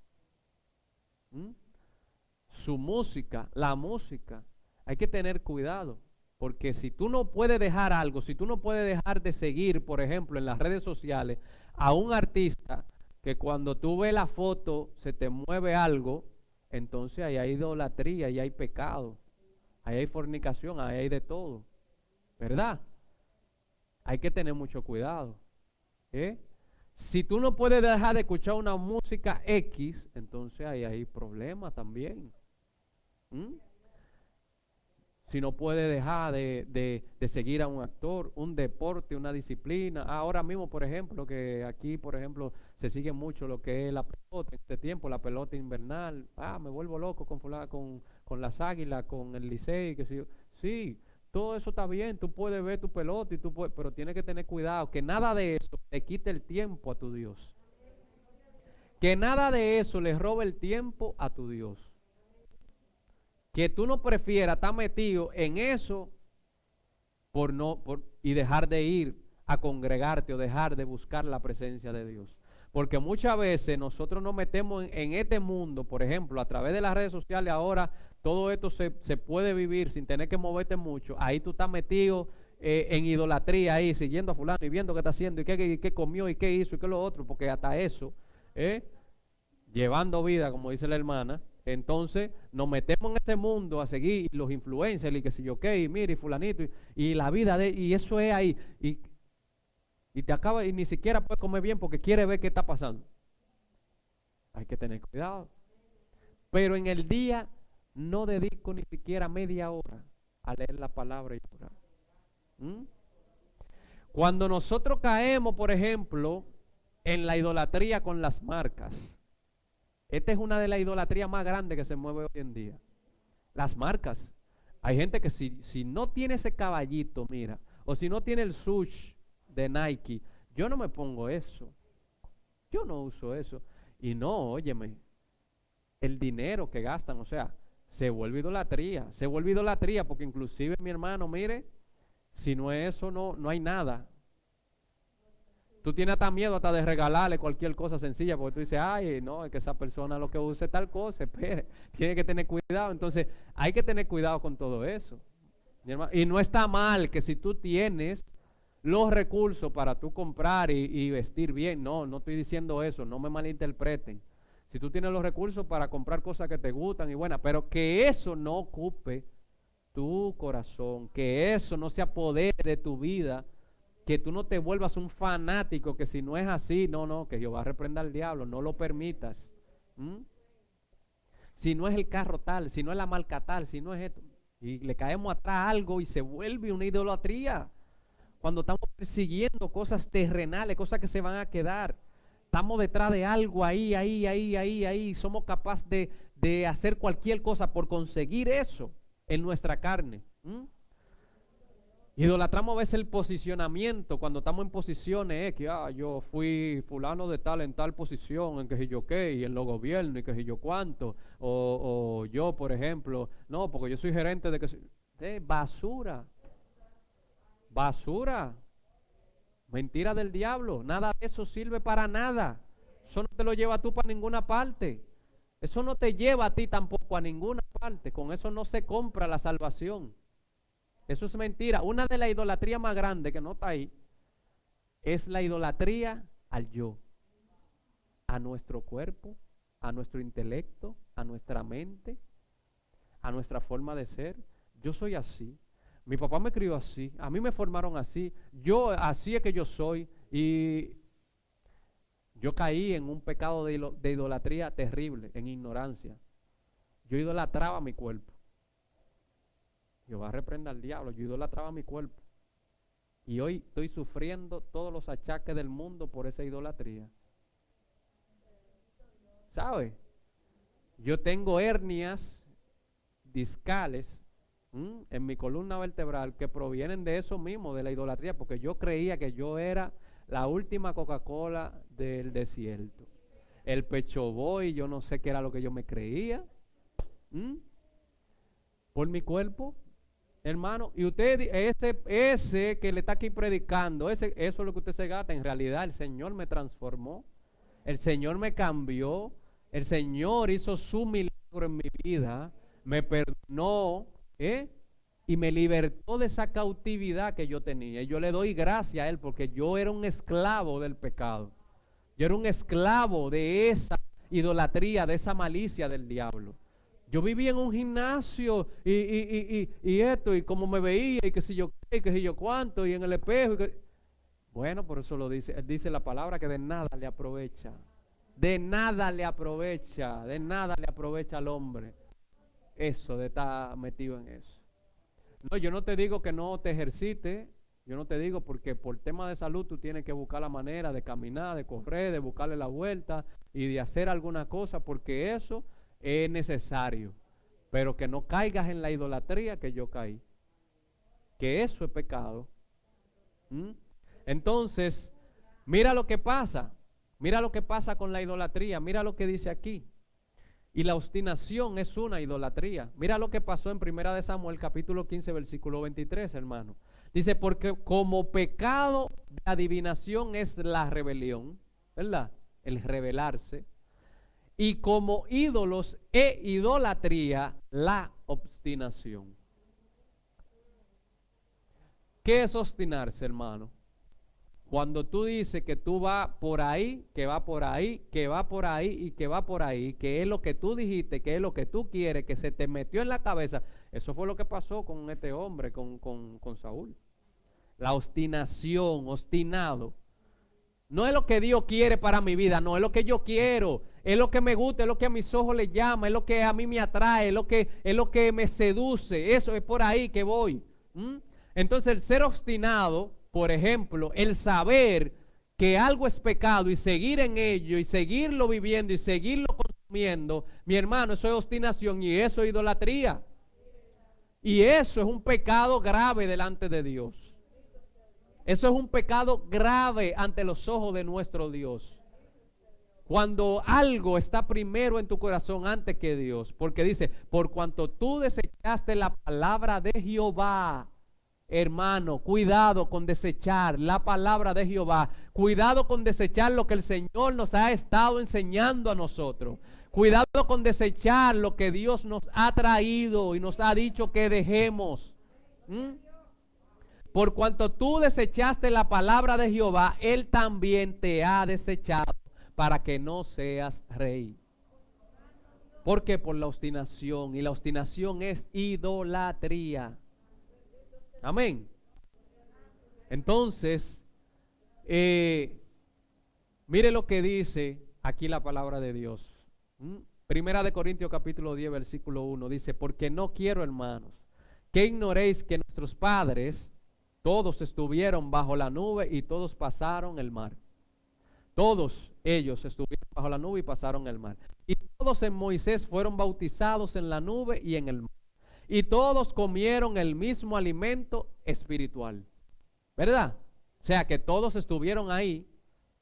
Su música, la música, hay que tener cuidado, porque si tú no puedes dejar algo, si tú no puedes dejar de seguir, por ejemplo, en las redes sociales, a un artista que cuando tú ves la foto se te mueve algo, entonces ahí hay idolatría, ahí hay pecado, ahí hay fornicación, ahí hay de todo, ¿verdad? Hay que tener mucho cuidado. Si tú no puedes dejar de escuchar una música X, entonces ahí hay problemas también. Si no puedes dejar de seguir a un actor, un deporte, una disciplina. Ahora mismo, por ejemplo, que aquí, por ejemplo, se sigue mucho lo que es la pelota, en este tiempo, la pelota invernal. Me vuelvo loco con las Águilas, con el Licey, que sí. Sí, todo eso está bien, tú puedes ver tu pelota, pero tienes que tener cuidado, que nada de eso te quite el tiempo a tu Dios. Que nada de eso le robe el tiempo a tu Dios. Que tú no prefieras estar metido en eso y dejar de ir a congregarte o dejar de buscar la presencia de Dios. Porque muchas veces nosotros nos metemos en este mundo, por ejemplo, a través de las redes sociales ahora, todo esto se puede vivir sin tener que moverte mucho. Ahí tú estás metido en idolatría ahí, siguiendo a fulano y viendo qué está haciendo y qué comió y qué hizo y qué lo otro, porque hasta eso, llevando vida, como dice la hermana. Entonces nos metemos en ese mundo a seguir los influencers y que si yo qué, y mire, y fulanito, y la vida y eso es ahí, y te acaba, y ni siquiera puedes comer bien porque quiere ver qué está pasando. Hay que tener cuidado. Pero en el día no dedico ni siquiera media hora a leer la palabra y orar. Cuando nosotros caemos, por ejemplo, en la idolatría con las marcas, esta es una de las idolatrías más grandes que se mueve hoy en día. Las marcas. Hay gente que si no tiene ese caballito, mira, o si no tiene el sush de Nike, yo no me pongo eso. Yo no uso eso. Y no, óyeme, el dinero que gastan, o sea, se vuelve idolatría. Se vuelve idolatría porque inclusive mi hermano, mire, si no es eso, no hay nada. Tú tienes hasta miedo hasta de regalarle cualquier cosa sencilla porque tú dices, ay, no, es que esa persona lo que use tal cosa, espere, tiene que tener cuidado. Entonces, hay que tener cuidado con todo eso. Y no está mal que si tú tienes los recursos para tú comprar y vestir bien, no estoy diciendo eso, no me malinterpreten. Si tú tienes los recursos para comprar cosas que te gustan y buenas, pero que eso no ocupe tu corazón, que eso no se apodere de tu vida, que tú no te vuelvas un fanático, que si no es así, que Jehová reprenda al diablo, no lo permitas. Si no es el carro tal, si no es la marca tal, si no es esto, y le caemos atrás algo y se vuelve una idolatría. Cuando estamos persiguiendo cosas terrenales, cosas que se van a quedar, estamos detrás de algo ahí, somos capaces de hacer cualquier cosa por conseguir eso en nuestra carne. Idolatramos a veces el posicionamiento cuando estamos en posiciones, que yo fui fulano de tal en tal posición, en que si yo qué, y en los gobiernos, y que si yo cuánto, o yo, por ejemplo, no, porque yo soy gerente de que basura, mentira del diablo, nada de eso sirve para nada, eso no te lo lleva tú para ninguna parte, eso no te lleva a ti tampoco a ninguna parte, con eso no se compra la salvación. Eso es mentira. Una de las idolatrías más grandes que no está ahí es la idolatría al yo, a nuestro cuerpo, a nuestro intelecto, a nuestra mente, a nuestra forma de ser. Yo soy así. Mi papá me crió así, a mí me formaron así, así es que yo soy. Y yo caí en un pecado de idolatría terrible, en ignorancia. Yo idolatraba mi cuerpo. Jehová reprenda al diablo, yo idolatraba mi cuerpo. Y hoy estoy sufriendo todos los achaques del mundo por esa idolatría. ¿Sabe? Yo tengo hernias discales en mi columna vertebral que provienen de eso mismo, de la idolatría, porque yo creía que yo era la última Coca-Cola del desierto. El Pecho Boy, yo no sé qué era lo que yo me creía. Por mi cuerpo, hermano. Y usted, ese que le está aquí predicando, eso es lo que usted se gasta. En realidad el Señor me transformó. El Señor me cambió. El Señor hizo su milagro en mi vida. Me perdonó, y me libertó de esa cautividad que yo tenía. Y yo le doy gracias a Él porque yo era un esclavo del pecado. Yo era un esclavo de esa idolatría, de esa malicia del diablo. Yo vivía en un gimnasio y esto, y como me veía, y que si yo qué, y que si yo cuánto, y en el espejo. Bueno, por eso lo dice, dice la palabra que de nada le aprovecha. De nada le aprovecha, de nada le aprovecha al hombre eso de estar metido en eso. No, yo no te digo que no te ejercites, yo no te digo porque por tema de salud tú tienes que buscar la manera de caminar, de correr, de buscarle la vuelta y de hacer alguna cosa, porque eso es necesario, pero que no caigas en la idolatría que yo caí, que eso es pecado. Entonces, mira lo que pasa con la idolatría, mira lo que dice aquí. Y la obstinación es una idolatría. Mira lo que pasó en 1 de Samuel capítulo 15 versículo 23, hermano. Dice, porque como pecado de adivinación es la rebelión, ¿verdad? El rebelarse. Y como ídolos e idolatría, la obstinación. ¿Qué es obstinarse, hermano? Cuando tú dices que tú vas por ahí, que va por ahí, que va por ahí y que va por ahí, que es lo que tú dijiste, que es lo que tú quieres, que se te metió en la cabeza. Eso fue lo que pasó con este hombre, con Saúl. La obstinación, obstinado. No es lo que Dios quiere para mi vida, no, es lo que yo quiero. Es lo que me gusta, es lo que a mis ojos le llama, es lo que a mí me atrae, es lo que me seduce. Eso es por ahí que voy. Entonces el ser obstinado, por ejemplo, el saber que algo es pecado y seguir en ello y seguirlo viviendo y seguirlo consumiendo, mi hermano, eso es obstinación y eso es idolatría. Y eso es un pecado grave delante de Dios. Eso es un pecado grave ante los ojos de nuestro Dios. Cuando algo está primero en tu corazón antes que Dios, porque dice, por cuanto tú desechaste la palabra de Jehová. Hermano, cuidado con desechar la palabra de Jehová. Cuidado con desechar lo que el Señor nos ha estado enseñando a nosotros. Cuidado con desechar lo que Dios nos ha traído y nos ha dicho que dejemos. Por cuanto tú desechaste la palabra de Jehová, Él también te ha desechado para que no seas rey. ¿Por qué? Por la obstinación. Y la obstinación es idolatría. Amén. Entonces, mire lo que dice aquí la palabra de Dios. Primera de Corintios capítulo 10 versículo 1 dice, porque no quiero, hermanos, que ignoréis que nuestros padres todos estuvieron bajo la nube y todos pasaron el mar. Todos ellos estuvieron bajo la nube y pasaron el mar. Y todos en Moisés fueron bautizados en la nube y en el mar. Y todos comieron el mismo alimento espiritual. ¿Verdad? O sea que todos estuvieron ahí,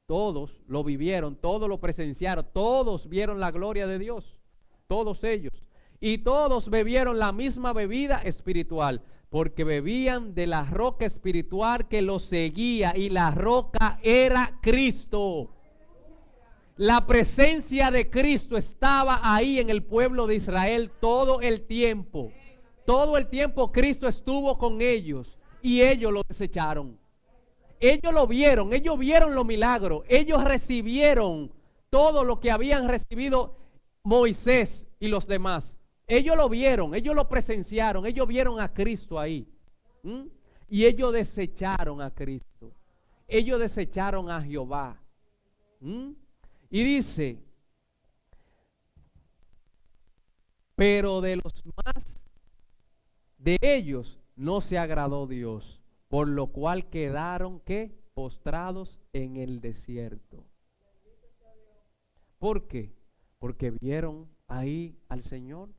todos lo vivieron, todos lo presenciaron, todos vieron la gloria de Dios, todos ellos. Y todos bebieron la misma bebida espiritual, porque bebían de la roca espiritual que los seguía, y la roca era Cristo. La presencia de Cristo estaba ahí en el pueblo de Israel todo el tiempo. Todo el tiempo Cristo estuvo con ellos y ellos lo desecharon. Ellos lo vieron, ellos vieron los milagros, ellos recibieron todo lo que habían recibido Moisés y los demás. Ellos lo vieron, ellos lo presenciaron, ellos vieron a Cristo ahí. ¿Mm? Y ellos desecharon a Cristo. Ellos desecharon a Jehová. ¿Mm? Y dice, pero de los más de ellos no se agradó Dios, por lo cual quedaron, ¿qué? Postrados en el desierto. ¿Por qué? Porque vieron ahí al Señor.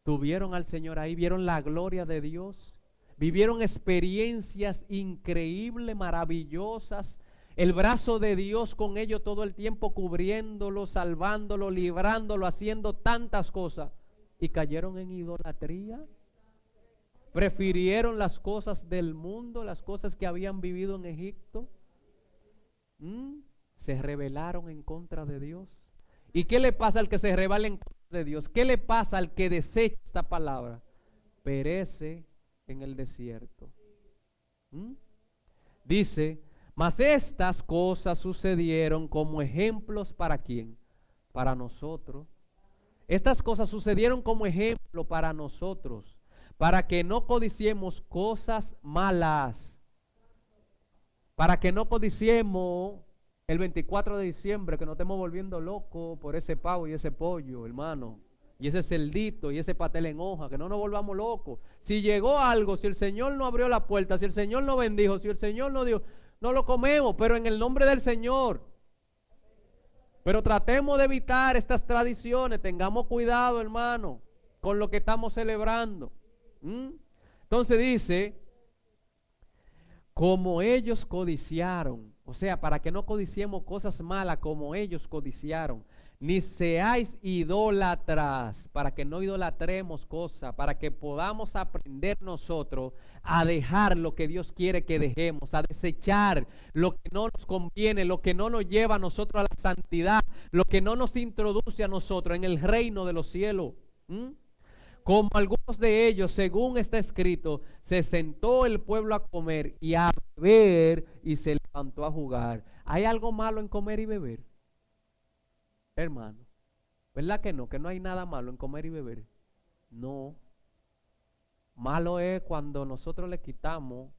Tuvieron al Señor ahí, vieron la gloria de Dios. Vivieron experiencias increíbles, maravillosas. El brazo de Dios con ellos todo el tiempo cubriéndolo, salvándolo, librándolo, haciendo tantas cosas. Y cayeron en idolatría. Prefirieron las cosas del mundo, las cosas que habían vivido en Egipto. Se rebelaron en contra de Dios. ¿Y qué le pasa al que se rebela en contra de Dios? ¿Qué le pasa al que desecha esta palabra? Perece en el desierto. Dice, mas estas cosas sucedieron como ejemplos ¿para quién? Para nosotros. Estas cosas sucedieron como ejemplo para nosotros, para que no codiciemos cosas malas, para que no codiciemos el 24 de diciembre, que nos estemos volviendo locos por ese pavo y ese pollo, hermano, y ese celdito y ese pastel en hoja, que no nos volvamos locos. Si llegó algo, si el Señor no abrió la puerta, si el Señor no bendijo, si el Señor no dio, no lo comemos, pero en el nombre del Señor. Pero tratemos de evitar estas tradiciones, tengamos cuidado, hermano, con lo que estamos celebrando. Entonces dice, como ellos codiciaron, o sea, para que no codiciemos cosas malas como ellos codiciaron, ni seáis idólatras, para que no idolatremos cosas, para que podamos aprender nosotros a dejar lo que Dios quiere que dejemos, a desechar lo que no nos conviene, lo que no nos lleva a nosotros a la santidad, lo que no nos introduce a nosotros en el reino de los cielos. Como algunos de ellos, según está escrito, se sentó el pueblo a comer y a beber y se levantó a jugar. ¿Hay algo malo en comer y beber? Hermano, ¿verdad que no? Que no hay nada malo en comer y beber. No. Malo es cuando nosotros le quitamos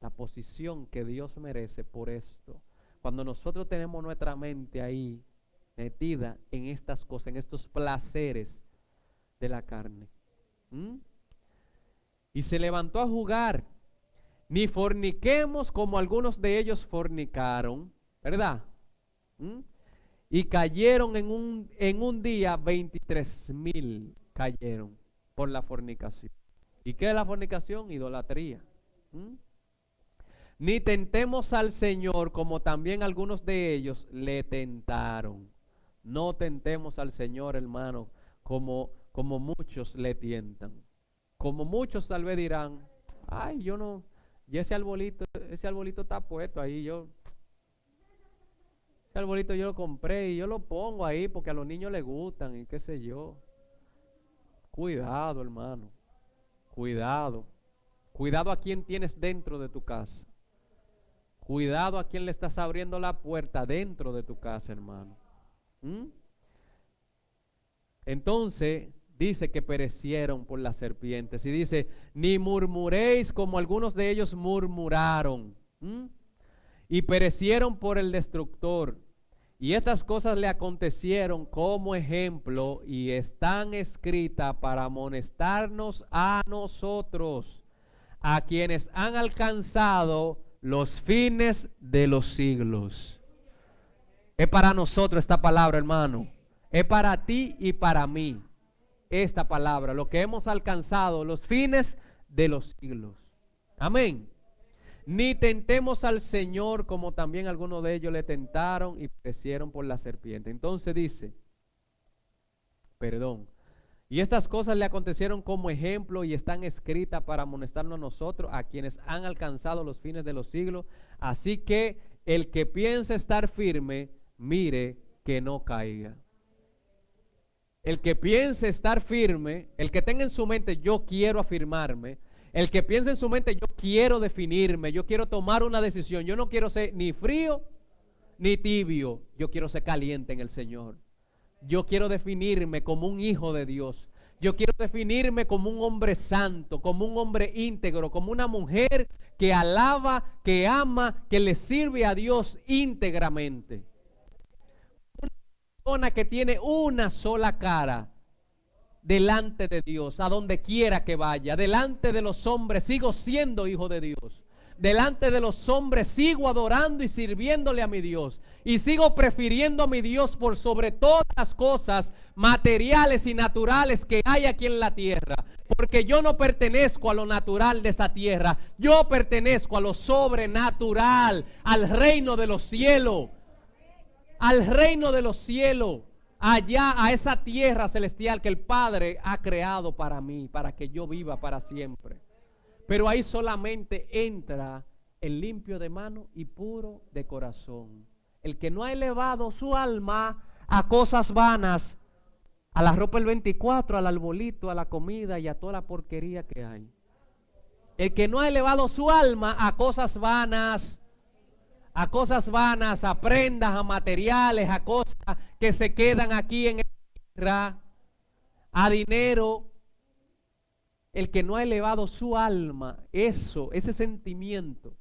la posición que Dios merece por esto. Cuando nosotros tenemos nuestra mente ahí metida en estas cosas, en estos placeres de la carne. Y se levantó a jugar. Ni forniquemos como algunos de ellos fornicaron, ¿verdad? Y cayeron en un día 23,000 cayeron por la fornicación. ¿Y qué es la fornicación? Idolatría. Ni tentemos al Señor como también algunos de ellos le tentaron. No tentemos al Señor, hermano, como muchos le tientan. Como muchos tal vez dirán, ay, yo no, y ese arbolito está puesto ahí, ese arbolito yo lo compré y yo lo pongo ahí porque a los niños les gustan y qué sé yo. Cuidado, hermano, cuidado a quien tienes dentro de tu casa. Cuidado a quien le estás abriendo la puerta dentro de tu casa, hermano. Entonces dice que perecieron por las serpientes. Y dice, ni murmuréis como algunos de ellos murmuraron. Y perecieron por el destructor. Y estas cosas le acontecieron como ejemplo y están escritas para amonestarnos a nosotros, a quienes han alcanzado los fines de los siglos. Es para nosotros esta palabra, hermano. Es para ti y para mí esta palabra, lo que hemos alcanzado, los fines de los siglos. Amén. Ni tentemos al Señor como también algunos de ellos le tentaron y perecieron por la serpiente. Entonces dice, y estas cosas le acontecieron como ejemplo y están escritas para amonestarnos a nosotros, a quienes han alcanzado los fines de los siglos. Así que el que piense estar firme, mire que no caiga. El que piense estar firme, el que tenga en su mente yo quiero afirmarme, el que piense en su mente yo quiero definirme, yo quiero tomar una decisión, yo no quiero ser ni frío ni tibio, yo quiero ser caliente en el Señor. Yo quiero definirme como un hijo de Dios. Yo quiero definirme como un hombre santo, como un hombre íntegro, como una mujer que alaba, que ama, que le sirve a Dios íntegramente. Una persona que tiene una sola cara delante de Dios, a donde quiera que vaya. Delante de los hombres sigo siendo hijo de Dios. Delante de los hombres sigo adorando y sirviéndole a mi Dios. Y sigo prefiriendo a mi Dios por sobre todas las cosas materiales y naturales que hay aquí en la tierra. Porque yo no pertenezco a lo natural de esta tierra. Yo pertenezco a lo sobrenatural, al reino de los cielos. Al reino de los cielos. Allá a esa tierra celestial que el Padre ha creado para mí, para que yo viva para siempre. Pero ahí solamente entra el limpio de mano y puro de corazón. El que no ha elevado su alma a cosas vanas, a la ropa del 24, al arbolito, a la comida y a toda la porquería que hay. El que no ha elevado su alma a cosas vanas, a prendas, a materiales, a cosas que se quedan aquí en esta tierra, a dinero. El que no ha elevado su alma, ese sentimiento,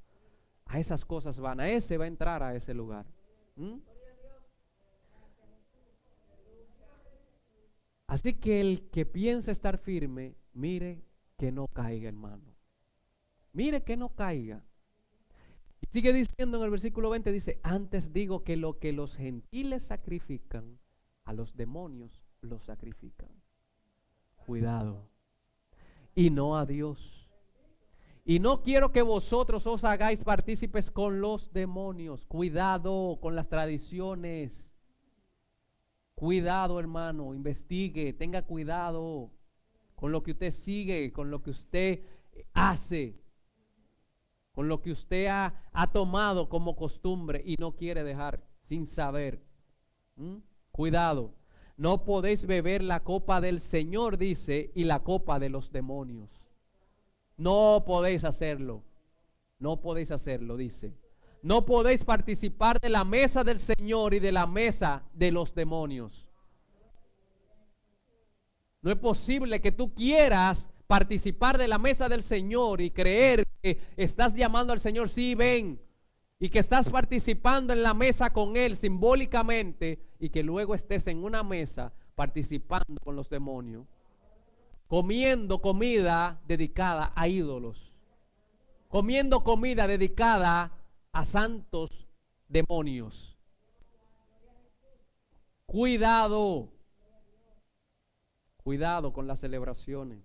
a esas cosas vanas, ese va a entrar a ese lugar. Así que el que piensa estar firme, mire que no caiga, hermano. Mire que no caiga. Y sigue diciendo en el versículo 20, dice, antes digo que lo que los gentiles sacrifican, a los demonios los sacrifican. Cuidado. Y no a Dios. Y no quiero que vosotros os hagáis partícipes con los demonios. Cuidado con las tradiciones. Cuidado, hermano, investigue, tenga cuidado con lo que usted sigue, con lo que usted hace, con lo que usted ha tomado como costumbre y no quiere dejar sin saber. Cuidado. No podéis beber la copa del Señor, dice, y la copa de los demonios. No podéis hacerlo. No podéis hacerlo, dice. No podéis participar de la mesa del Señor y de la mesa de los demonios. No es posible que tú quieras participar de la mesa del Señor y creer que estás llamando al Señor, sí, ven, y que estás participando en la mesa con Él simbólicamente, y que luego estés en una mesa participando con los demonios, comiendo comida dedicada a ídolos, comiendo comida dedicada a santos demonios. Cuidado, cuidado con las celebraciones.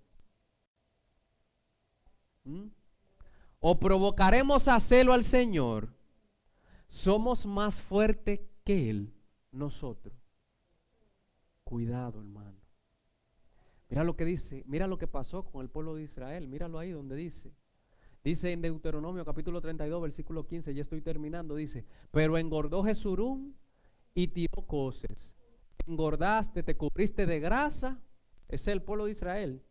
O provocaremos a celo al Señor, somos más fuertes que Él, nosotros. Cuidado, hermano. Mira lo que dice, mira lo que pasó con el pueblo de Israel, míralo ahí donde dice. Dice en Deuteronomio capítulo 32, versículo 15, ya estoy terminando, dice, pero engordó Jesurún y tiró coces. Engordaste, te cubriste de grasa, ese es el pueblo de Israel.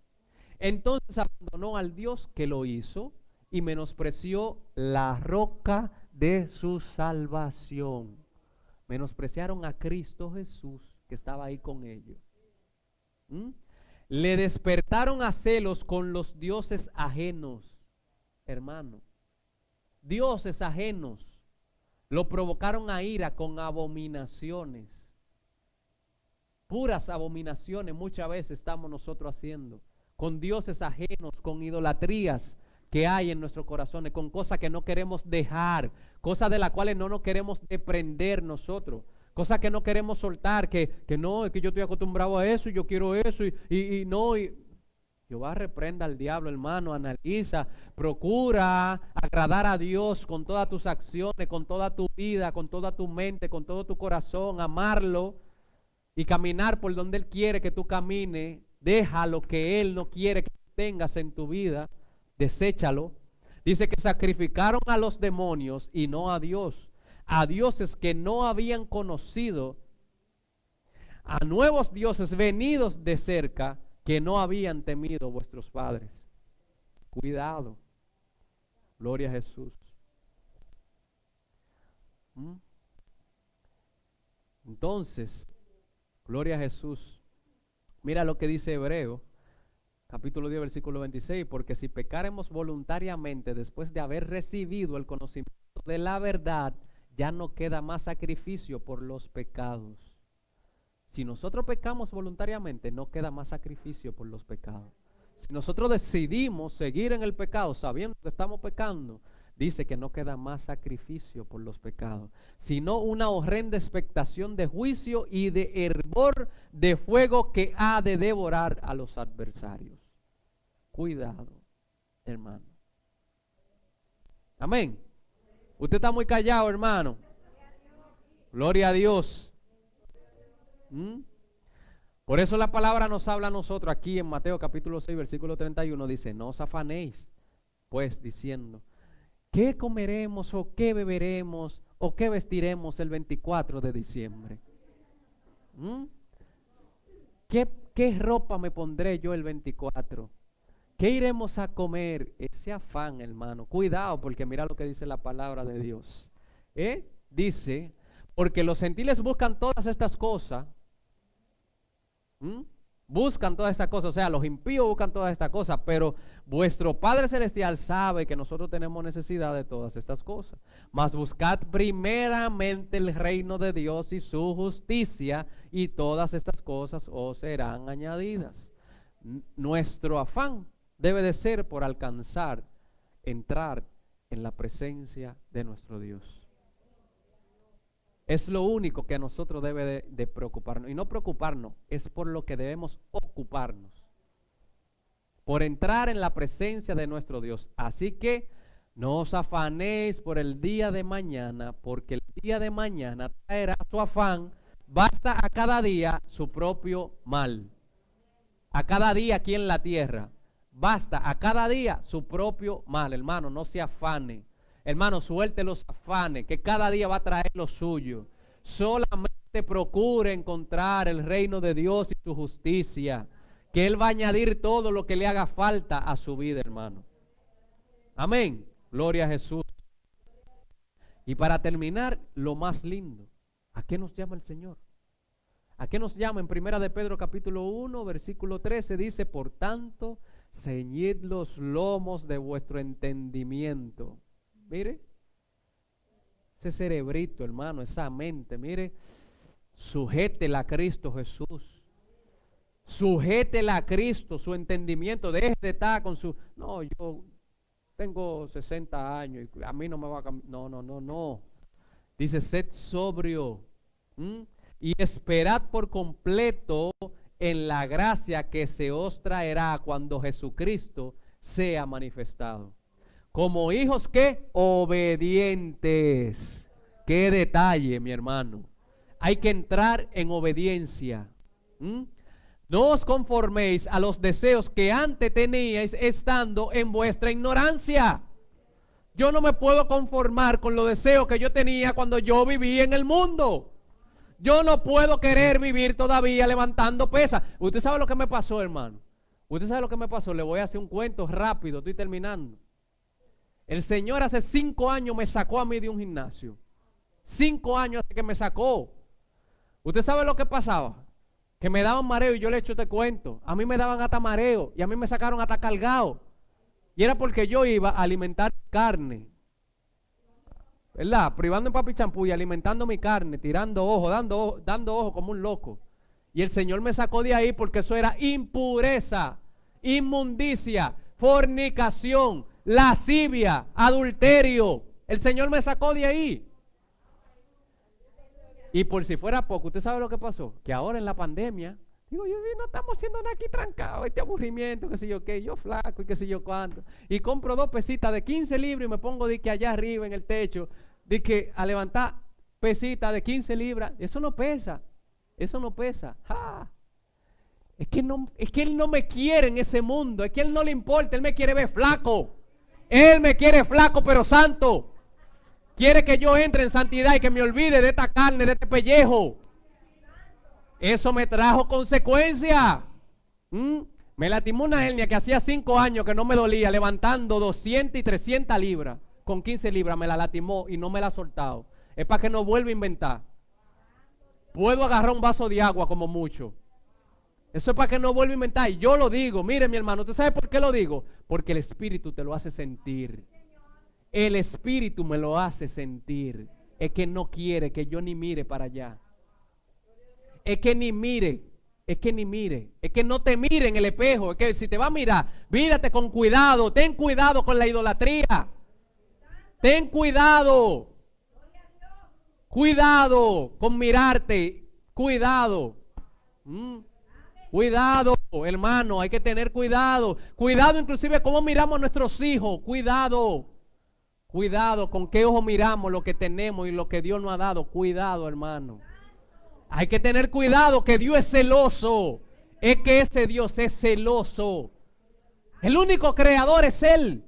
Entonces abandonó al Dios que lo hizo y menospreció la roca de su salvación. Menospreciaron a Cristo Jesús que estaba ahí con ellos. Le despertaron a celos con los dioses ajenos. Hermano, dioses ajenos lo provocaron a ira con abominaciones. Puras abominaciones muchas veces estamos nosotros haciendo, con dioses ajenos, con idolatrías que hay en nuestros corazones, con cosas que no queremos dejar, cosas de las cuales no nos queremos desprender nosotros, cosas que no queremos soltar, que no, es que yo estoy acostumbrado a eso y yo quiero eso y no. Jehová reprenda al diablo, hermano, analiza, procura agradar a Dios con todas tus acciones, con toda tu vida, con toda tu mente, con todo tu corazón, amarlo y caminar por donde Él quiere que tú camines. Deja lo que Él no quiere que tengas en tu vida, deséchalo. Dice que sacrificaron a los demonios y no a Dios, a dioses que no habían conocido, a nuevos dioses venidos de cerca, que no habían temido vuestros padres. Cuidado. Gloria a Jesús. Entonces, gloria a Jesús. Mira lo que dice Hebreo, Capítulo 10, versículo 26, porque si pecaremos voluntariamente después de haber recibido el conocimiento de la verdad, ya no queda más sacrificio por los pecados. Si nosotros pecamos voluntariamente, no queda más sacrificio por los pecados. Si nosotros decidimos seguir en el pecado sabiendo que estamos pecando, dice que no queda más sacrificio por los pecados, sino una horrenda expectación de juicio y de hervor de fuego que ha de devorar a los adversarios. Cuidado, hermano. Amén. Usted está muy callado, hermano. Gloria a Dios. Por eso la palabra nos habla a nosotros aquí en Mateo capítulo 6, versículo 31, dice, no os afanéis, pues, diciendo, ¿qué comeremos o qué beberemos o qué vestiremos el 24 de diciembre? ¿Qué ropa me pondré yo el 24? ¿Qué iremos a comer? Ese afán, hermano. Cuidado, porque mira lo que dice la palabra de Dios. Dice, porque los gentiles buscan todas estas cosas. Buscan todas estas cosas, o sea, los impíos buscan todas estas cosas, pero vuestro Padre Celestial sabe que nosotros tenemos necesidad de todas estas cosas. Mas buscad primeramente el reino de Dios y su justicia, y todas estas cosas os serán añadidas. Nuestro afán debe de ser por alcanzar, entrar en la presencia de nuestro Dios. Es lo único que a nosotros debe de preocuparnos. Y no preocuparnos, es por lo que debemos ocuparnos. Por entrar en la presencia de nuestro Dios. Así que no os afanéis por el día de mañana, porque el día de mañana traerá su afán. Basta a cada día su propio mal. A cada día aquí en la tierra. Basta a cada día su propio mal. Hermano, no se afane. Hermano, suelte los afanes, que cada día va a traer lo suyo. Solamente procure encontrar el reino de Dios y su justicia, que Él va a añadir todo lo que le haga falta a su vida, hermano. Amén. Gloria a Jesús. Y para terminar, lo más lindo. ¿A qué nos llama el Señor? ¿A qué nos llama? En Primera de Pedro capítulo 1, versículo 13, dice, por tanto, ceñid los lomos de vuestro entendimiento. Mire, ese cerebrito, hermano, esa mente, mire, sujétela a Cristo Jesús. Sujétela a Cristo, su entendimiento. Deje de estar con su, no, yo tengo 60 años y a mí no me va a cambiar. No. Dice, sed sobrio y esperad por completo en la gracia que se os traerá cuando Jesucristo sea manifestado. Como hijos que obedientes. Qué detalle, mi hermano. Hay que entrar en obediencia. No os conforméis a los deseos que antes teníais estando en vuestra ignorancia. Yo no me puedo conformar con los deseos que yo tenía cuando yo vivía en el mundo. Yo no puedo querer vivir todavía levantando pesas. Usted sabe lo que me pasó, hermano. Usted sabe lo que me pasó. Le voy a hacer un cuento rápido. Estoy terminando. El Señor hace 5 años me sacó a mí de un gimnasio. 5 años hace que me sacó. ¿Usted sabe lo que pasaba? Que me daban mareo y yo le echo este cuento. A mí me daban hasta mareo y a mí me sacaron hasta cargado. Y era porque yo iba a alimentar carne. ¿Verdad? Privando en papi champú y alimentando mi carne, tirando ojo, dando ojo como un loco. Y el Señor me sacó de ahí porque eso era impureza, inmundicia, fornicación, lascivia, adulterio. El Señor me sacó de ahí. Y por si fuera poco, ¿usted sabe lo que pasó? Que ahora en la pandemia, digo, yo no estamos haciendo nada aquí trancado, este aburrimiento, qué sé yo qué, yo flaco y qué sé yo cuánto. Y compro 2 pesitas de 15 libras y me pongo de que allá arriba en el techo, de que a levantar pesitas de 15 libras. Eso no pesa, eso no pesa. ¡Ja! Es que Él no me quiere en ese mundo, es que Él no le importa, Él me quiere ver flaco. Él me quiere flaco pero santo. Quiere que yo entre en santidad y que me olvide de esta carne, de este pellejo. Eso me trajo consecuencias. Me lastimó una hernia que hacía 5 años que no me dolía, levantando 200 y 300 libras. Con 15 libras me la lastimó y no me la ha soltado. Es para que no vuelva a inventar. Puedo agarrar un vaso de agua como mucho. Eso es para que no vuelva a inventar. Y yo lo digo, mire mi hermano, ¿usted sabe por qué lo digo? Porque el Espíritu te lo hace sentir. El Espíritu me lo hace sentir. Es que no quiere que yo ni mire para allá. Es que ni mire. Es que ni mire. Es que no te mire en el espejo. Es que si te va a mirar, mírate con cuidado. Ten cuidado con la idolatría. Ten cuidado. Cuidado con mirarte. Cuidado. Cuidado, hermano, hay que tener cuidado. Cuidado inclusive cómo miramos a nuestros hijos. Cuidado. Cuidado con qué ojo miramos lo que tenemos y lo que Dios nos ha dado. Cuidado, hermano. Hay que tener cuidado que Dios es celoso. Es que ese Dios es celoso. El único creador es Él.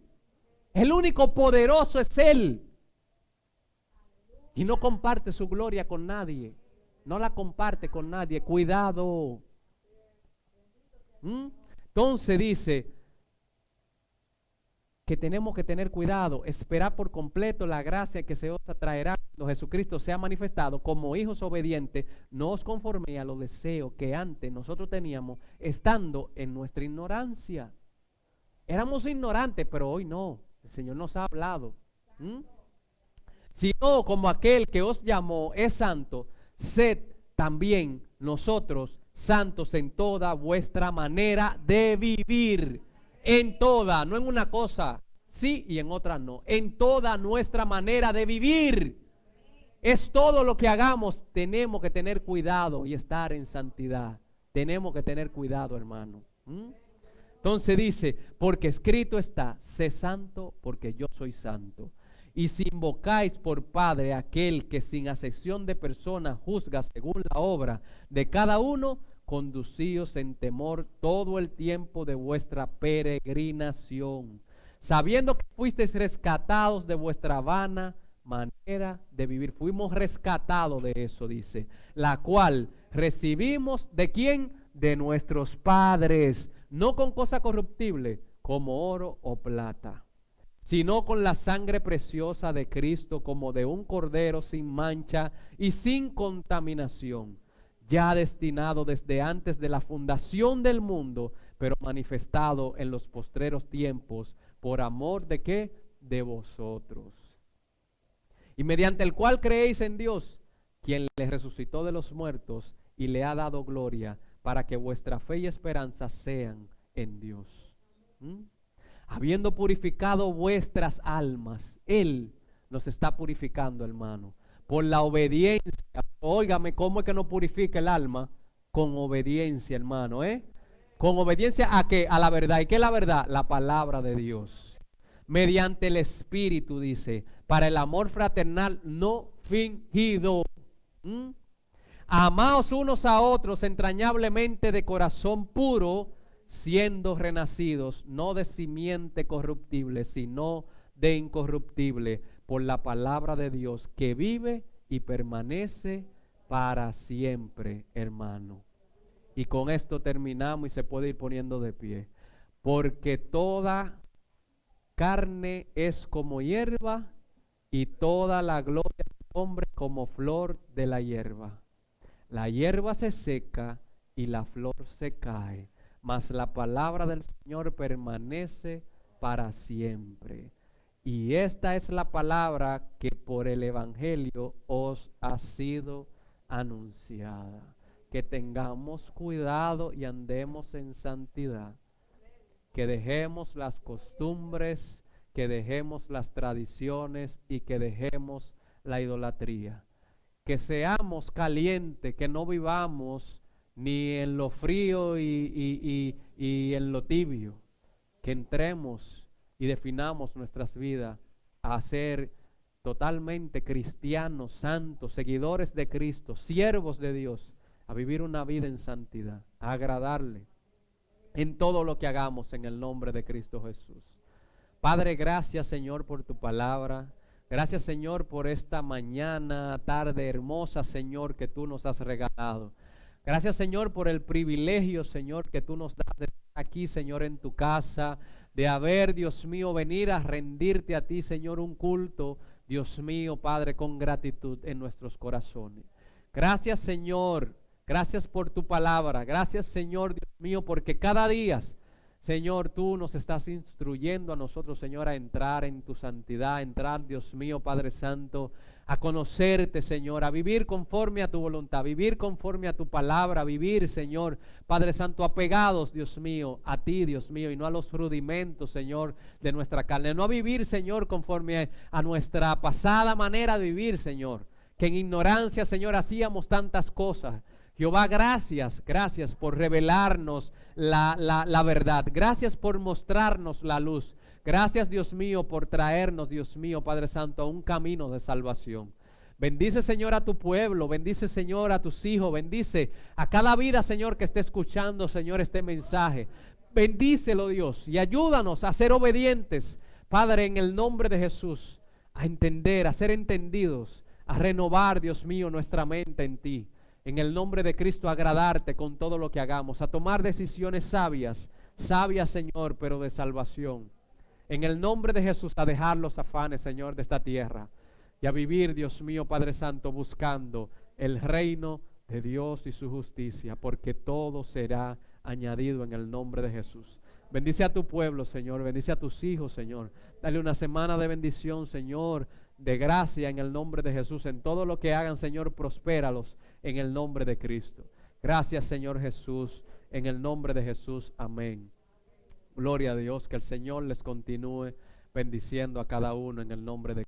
El único poderoso es Él. Y no comparte su gloria con nadie. No la comparte con nadie. Cuidado. Entonces dice que tenemos que tener cuidado, esperar por completo la gracia que se os traerá cuando Jesucristo sea manifestado como hijos obedientes. No os conforméis a los deseos que antes nosotros teníamos estando en nuestra ignorancia. Éramos ignorantes, pero hoy no. El Señor nos ha hablado. Sino como aquel que os llamó es santo, sed también nosotros santos en toda vuestra manera de vivir. En toda, no en una cosa sí y en otra no. En toda nuestra manera de vivir. Es todo lo que hagamos. Tenemos que tener cuidado y estar en santidad. Tenemos que tener cuidado, hermano. Entonces dice, porque escrito está, sé santo porque yo soy santo. Y si invocáis por Padre aquel que sin acepción de personas juzga según la obra de cada uno, conducíos en temor todo el tiempo de vuestra peregrinación, sabiendo que fuisteis rescatados de vuestra vana manera de vivir. Fuimos rescatados de eso, dice, la cual recibimos ¿de quién? De nuestros padres, no con cosa corruptible como oro o plata, sino con la sangre preciosa de Cristo, como de un cordero sin mancha y sin contaminación, ya destinado desde antes de la fundación del mundo, pero manifestado en los postreros tiempos, por amor ¿de qué? De vosotros. Y mediante el cual creéis en Dios, quien les resucitó de los muertos y le ha dado gloria, para que vuestra fe y esperanza sean en Dios. Habiendo purificado vuestras almas, Él nos está purificando, hermano, por la obediencia. Óigame, ¿cómo es que no purifica el alma? Con obediencia, hermano, Con obediencia ¿a qué? A la verdad. ¿Y qué es la verdad? La palabra de Dios. Mediante el Espíritu, dice, para el amor fraternal no fingido. Amaos unos a otros entrañablemente de corazón puro, siendo renacidos, no de simiente corruptible, sino de incorruptible, por la palabra de Dios, que vive y permanece para siempre, hermano. Y con esto terminamos y se puede ir poniendo de pie. Porque toda carne es como hierba, y toda la gloria del hombre como flor de la hierba. La hierba se seca y la flor se cae, mas la palabra del Señor permanece para siempre. Y esta es la palabra que por el Evangelio os ha sido anunciada. Que tengamos cuidado y andemos en santidad. Que dejemos las costumbres, que dejemos las tradiciones y que dejemos la idolatría. Que seamos calientes, que no vivamos ni en lo frío y en lo tibio. Que entremos y definamos nuestras vidas a ser totalmente cristianos, santos, seguidores de Cristo, siervos de Dios, a vivir una vida en santidad, a agradarle en todo lo que hagamos en el nombre de Cristo Jesús. Padre, gracias Señor por tu palabra. Gracias Señor por esta mañana, tarde hermosa Señor que tú nos has regalado. Gracias Señor por el privilegio Señor que tú nos das de estar aquí Señor en tu casa, de haber Dios mío venir a rendirte a ti Señor un culto, Dios mío Padre, con gratitud en nuestros corazones. Gracias Señor Gracias por tu palabra. Gracias, Señor Dios mío, porque cada día, Señor, tú nos estás instruyendo a nosotros, Señor, a entrar en tu santidad, a entrar, Dios mío, Padre Santo, a conocerte, Señor, a vivir conforme a tu voluntad, vivir conforme a tu palabra, vivir, Señor, Padre Santo, apegados, Dios mío, a ti, Dios mío, y no a los rudimentos, Señor, de nuestra carne. No a vivir, Señor, conforme a nuestra pasada manera de vivir, Señor, que en ignorancia, Señor, hacíamos tantas cosas. Jehová, gracias por revelarnos la verdad. Gracias por mostrarnos la luz. Gracias, Dios mío, por traernos, Dios mío, Padre Santo, a un camino de salvación. Bendice, Señor, a tu pueblo. Bendice, Señor, a tus hijos. Bendice a cada vida, Señor, que esté escuchando, Señor, este mensaje. Bendícelo, Dios, y ayúdanos a ser obedientes, Padre, en el nombre de Jesús, a entender, a ser entendidos, a renovar, Dios mío, nuestra mente en ti. En el nombre de Cristo, agradarte con todo lo que hagamos, a tomar decisiones sabias, Señor, pero de salvación. En el nombre de Jesús, a dejar los afanes, Señor, de esta tierra y a vivir, Dios mío, Padre Santo, buscando el reino de Dios y su justicia, porque todo será añadido en el nombre de Jesús. Bendice a tu pueblo, Señor, bendice a tus hijos, Señor. Dale una semana de bendición, Señor, de gracia en el nombre de Jesús. En todo lo que hagan, Señor, prospéralos en el nombre de Cristo. Gracias, Señor Jesús, en el nombre de Jesús. Amén. Gloria a Dios, que el Señor les continúe bendiciendo a cada uno en el nombre de